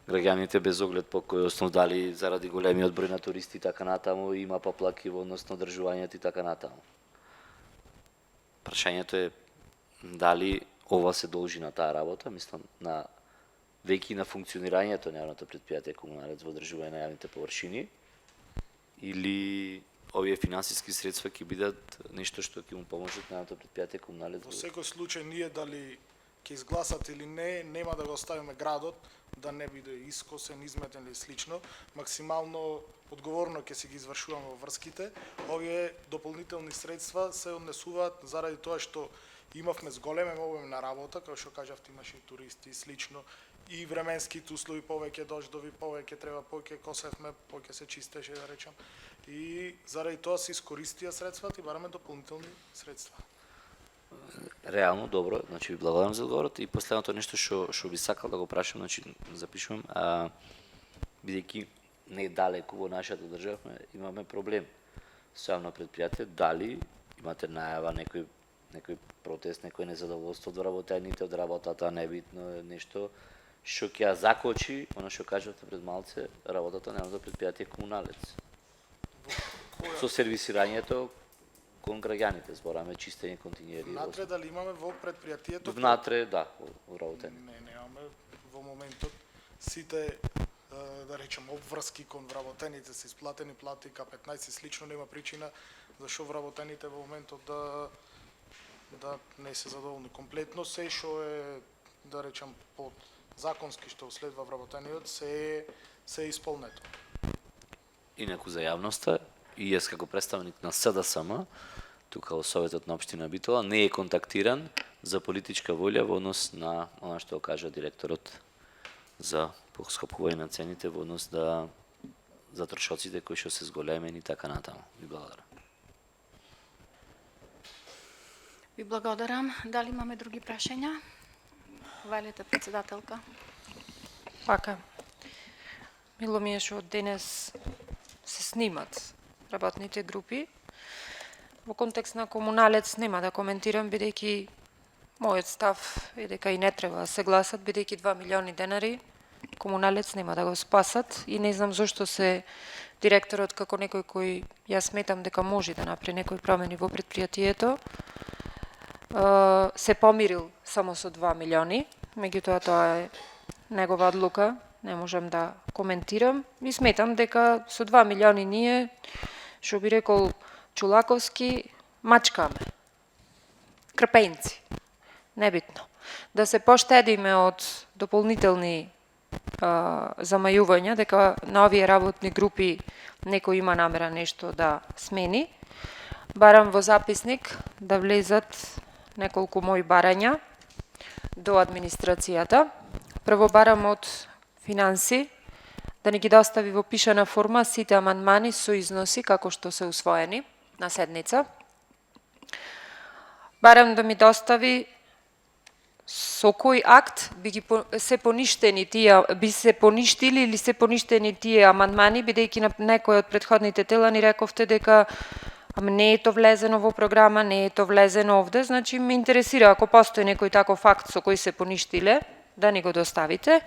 граѓаните без оглед по кој основ дали заради големиот број на туристи и така натаму има поплаки во однос на одржувањето и така натаму. Прашањето е дали ова се должи на таа работа, мислам на веќе на функционирањето на јавното предпријатие Комуналец во одржување на јавните површини, или овие финансиски средства ќе бидат нешто што ќе му поможат на јавното предпријатие Комуналец? Во секој случај ние дали ќе изгласат или не, нема да го оставиме градот да не биде искосен, изметен или слично. Максимално одговорно ќе си ги извршуваме во врските. Овие дополнителни средства се однесуваат заради тоа што имавме зголемен обем на работа, како што кажавте, имаше и туристи и слично, и временските услови, повеќе дождови, повеќе треба, повеќе косевме, повеќе се чистеше, да речам. И заради тоа се искористија средствата и бараме дополнителни средства. Реално добро, значи ви благодарам за одговорот и последното нешто што би сакал да го прашам, значи запишувам, бидејќи не далеку во нашата држава имаме проблем со јавно предпријатие, дали имате најава некој протест, некој незадоволство од вработените, од работата, небитно нешто што ќе ја закочи, она што кажавте пред малце, работата на јавното предпријатие Комуналец. Со сервисирањето кон граѓаните, збораме чистење континуери. Внатре дали имаме во предпријатието? Внатре, да, во работење. Немаме во моментот сите да речем обврски кон вработените се исплатени плати К15 и слично, нема причина зашо вработените во моментот да не се задоволни комплетно. Се што е да речем под законски што следва вработениот се е исполнето. Инаку за јавноста, и јас како представник на СДСМ, тука во Советот на општина Битола, не е контактиран за политичка волја во однос на она што кажа директорот за поскапување на цените во однос за трошоците кои што се зголемени и така натаму. Ви благодарам. Ви благодарам. Дали имаме други прашања? Валете, председателка. Вака. Мило ми е што од денес се снимат работните групи. Во контекст на Комуналец нема да коментирам, бидејќи мојот став е дека и не треба да се гласат, бидејќи 2 милиони денари Комуналец нема да го спасат и не знам зошто се директорот како некој кој јас сметам дека може да направи некои промени во предпријатието, се помирил само со 2 милиони, меѓутоа тоа е негова одлука, не можам да коментирам и сметам дека со 2 милиони ние, што би рекол Чулаковски, мачкаме. Крпенци. Небитно. Да се поштедиме од дополнителни замајувања, дека на овие работни групи некој има намера нешто да смени. Барам во записник да влезат неколку мои барања до администрацијата. Прво барам од финанси да ни ги достави во пишана форма сите амандмани со износи како што се усвоени на седница. Барам да ми достави со кој акт се поништили или се поништени тие амандмани, бидејќи на некој од претходните тела ни рековте дека не е то влезено во програма, не е то влезено овде, значи ме интересира ако постои некој таков акт со кој се поништиле, да ни го доставите.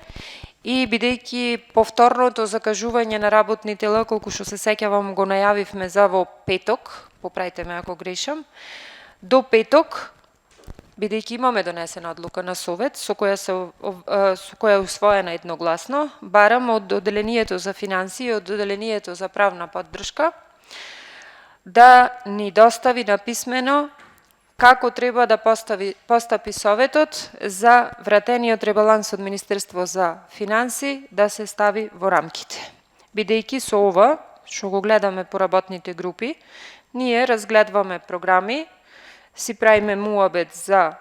И бидејќи повторното закажување на работни тела, колку што се сеќавам, го најавивме за во петок, поправите ме ако грешам, до петок, бидејќи имаме донесена одлука на Совет, со која е усвоена едногласно, барам од Одделението за финансии и од Одделението за правна поддршка да ни достави написмено како треба да постапи Советот за вратениот ребаланс од Министерство за финансии да се стави во рамките. Бидејќи со ова, што го гледаме по работните групи, ние разгледваме програми, си правиме муабет за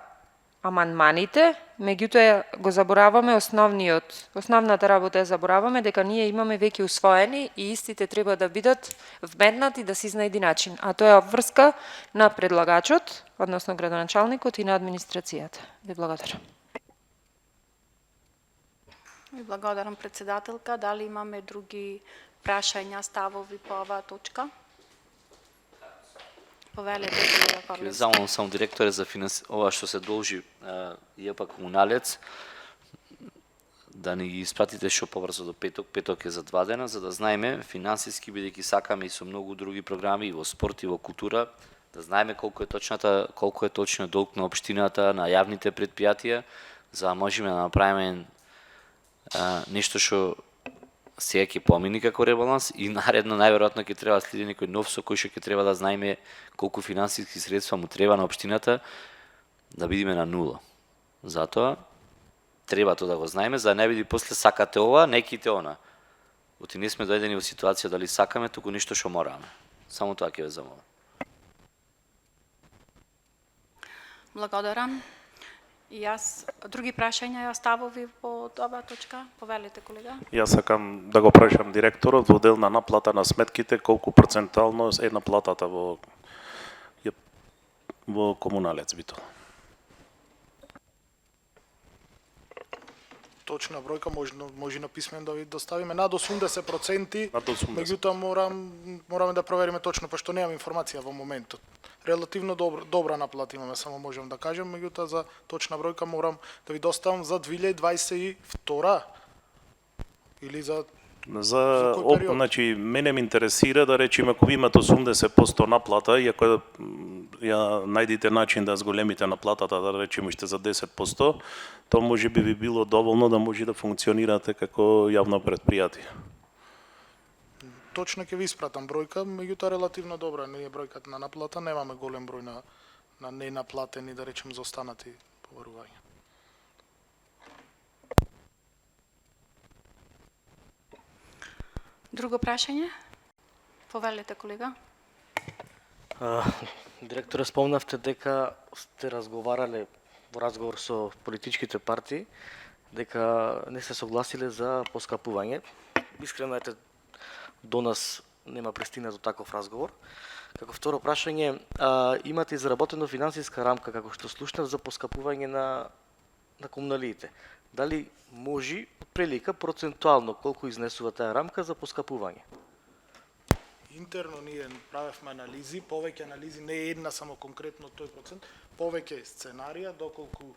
амандманите, меѓутоа го забораваме основната работа ја забораваме дека ние имаме веќе усвоени и истите треба да бидат вметнати да се изнајди начин, а тоа е обврска на предлагачот, односно градоначалникот и на администрацијата. Ви благодарам. Ви благодарам, председателка. Дали имаме други прашања, ставови по оваа точка? Повелете, колега Корлев. Ќе замолам само директоре за ова што се должи ЈП Комуналец да ни ги испратите што побрзо до петок. Петок е за 2 дена, за да знаеме финансиски, бидејќи сакаме и со многу други програми, и во спорт и во култура, да знаеме колку е точно долг на општината, на јавните предпријатија, за да можеме да направиме нешто што сега ќе помини како ребаланс и наредно најверојатно ќе треба да следи некој нов со кој што ќе треба да знаеме колку финансиски средства му треба на општината да бидеме на нула. Затоа треба тоа да го знаеме, за да не биде после сакате ова, неките она. Оти не сме дојдени во ситуација дали сакаме, туку нешто што мораме. Само тоа ќе ве замолам. Благодарам. И јас, други прашања и ставови по оваа точка? Повелете, колега. Јас сакам да го прашам директорот во дел на наплата на сметките, колку процентално е наплатата во Комуналец Битола. Точна бројка може на писмен да ви доставиме над 80%, меѓутоа мораме да провериме точно, пошто немам информација во моментот. Релативно добра наплата имаме, само можам да кажем, меѓутоа за точна бројка морам да ви доставам за 2022 или за значи мене ме интересира да речеме ако ви имате 80% наплата и ако ја најдите начин да зголемите наплатата, да речеме уште за 10%, то може би би било доволно да може да функционирате како јавно предпријатие. Точно ќе ви испратам бројка, меѓутоа релативно добра не е бројката на наплата, немаме голем број на ненаплатени, да речем, заостанати поварувања. Друго прашање? Повелете, колега. Директоре, спомнавте дека сте разговарале во разговор со политичките партии, дека не се согласиле за поскапување. Искрено ете, до нас нема пристигнато таков разговор. Како второ прашање, имате изработено финансиска рамка, како што слушнав, за поскапување на комуналиите. Дали може прилика процентуално колку изнесува таа рамка за поскапување? Интерно ние правевме анализи, повеќе анализи, не е една само конкретно тој процент, повеќе сценарија, доколку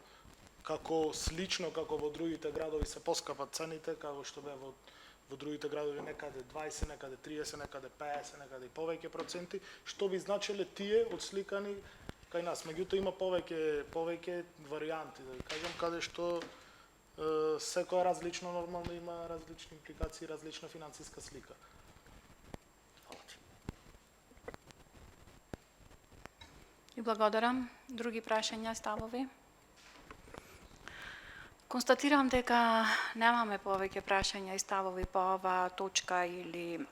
како слично како во другите градови се поскапат цените, како што бе во другите градови некаде 20, некаде 30, некаде 50, некаде и повеќе проценти, што би значеле тие отсликани кај нас. Меѓутоа има повеќе варијанти, да кажам, каде што секоја различно нормално има различни импликации, различна финансиска слика. И благодарам. Други прашања, ставови? Констатирам дека немаме повеќе прашања и ставови по оваа точка или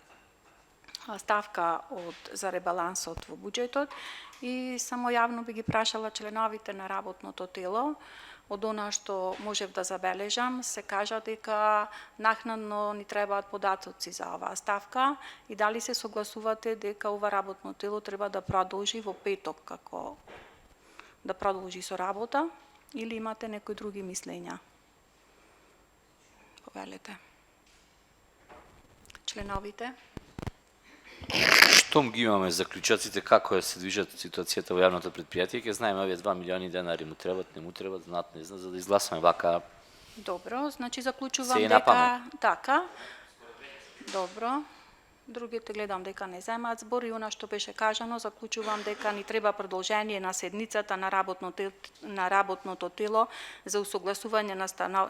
ставка за ребалансот во буџетот и само јавно би ги прашала членовите на работното тело Од она што можев да забележам, се кажа дека накнадно ни требаат податоци за оваа ставка и дали се согласувате дека ова работно тело треба да продолжи во петок како да продолжи со работа или имате некои други мислења? Повелете. Членовите. Штом ги имаме заклучоците како се движат ситуацијата во јавното предпријатие, ќе знаеме овие 2 милиони денари му требат, не му требат, знаат, не знам, за да изгласаме вака. Добро, значи заклучувам Се е на дека памет. така. Добро. Другите гледам дека не земаат збор и она што беше кажано, заклучувам дека ни треба продолжение на седницата на работното тело за усогласување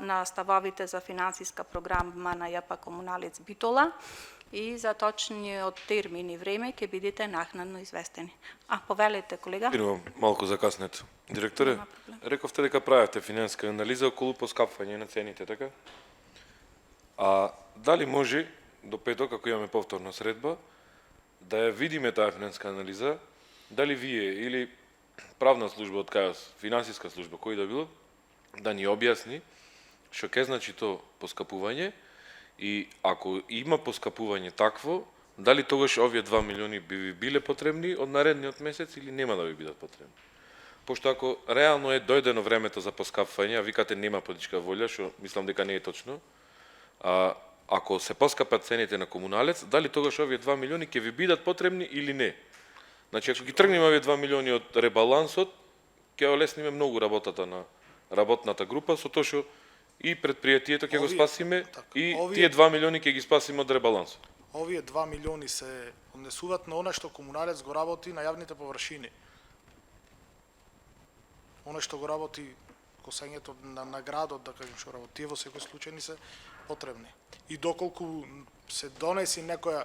на ставовите за финансиска програма на ЈП Комуналец Битола и за точниот термин и време ќе бидете накнадно известени. Повелете, колега. Идемо малку закаснет. Директоре, рековте дека правевте финансиска анализа околу поскапвање на цените, така? А дали може до петок, ако имаме повторна средба, да ја видиме таа финансиска анализа, дали вие или правна служба од КАОС, финансиска служба, кој да било, да ни објасни што ќе значи то поскапување и ако има поскапување такво, дали тогаш овие 2 милиони би ви биле потребни од наредниот месец или нема да ви бидат потребни? Пошто ако реално е дојдено времето за поскапување, а викате нема политичка волја, што мислам дека не е точно, ако се поскапат цените на комуналец, дали тогаш овие 2 милиони ќе ви бидат потребни или не? Значи, ако ги тргнеме овие 2 милиони од ребалансот, ќе олесниме многу работата на работната група, со тоа што и предпријатието ќе го спасиме и тие 2 милиони ќе ги спасиме од ребалансот. Овие 2 милиони се однесуваат на она што комуналец го работи на јавните површини. Она што го работи косењето на градот, да кажем, што работи во секој случај ни се потребни. И доколку се донеси некоја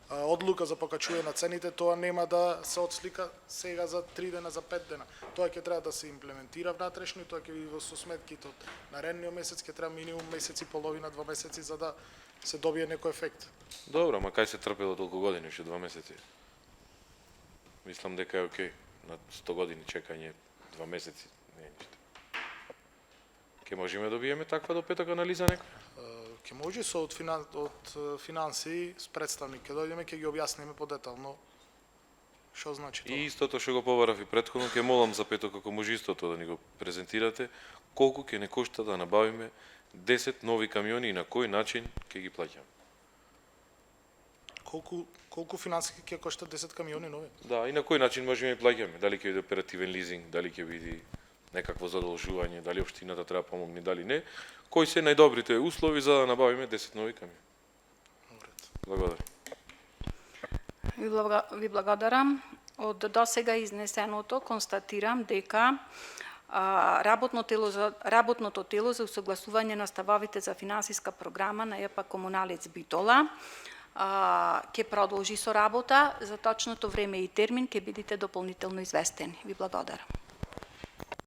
одлука за покачување на цените, тоа нема да се отслика сега за 3 дена, за 5 дена. Тоа ќе треба да се имплементира внатрешно и тоа ќе биде со сметките од наредниот месец, ќе треба минимум месец и половина, 2 месеци за да се добие некој ефект. Добро, ама кај се трпело толку години, уште 2 месеци? Мислам дека е окей. На 100 години чекање 2 месеци не е ништо. Ке можеме да добиеме таква до петок анализа некоја? Ќе може со од финанси с представник, ќе дојдеме, ќе ги објасниме подетално што значи тоа. И истото што го побарав и претходно, ќе молам за петок ако може истото да ни го презентирате, колку ќе не кошта да набавиме 10 нови камиони и на кој начин ќе ги плаќаме. Колку финансиски ќе кошта 10 камиони нови? Да, и на кој начин можеме да плаќаме? Дали ќе биде оперативен лизинг, дали ќе биде некакво задолжување, дали општината треба помогне, дали не. Кои се најдобрите услови за да набавиме 10 нови камиони? Благодарам. Ви благодарам. Од досега изнесеното констатирам дека работното тело за усогласување на ставовите за финансиска програма на ЈП Комуналец Битола ќе продолжи со работа. За точното време и термин ќе бидете дополнително известени. Ви благодарам.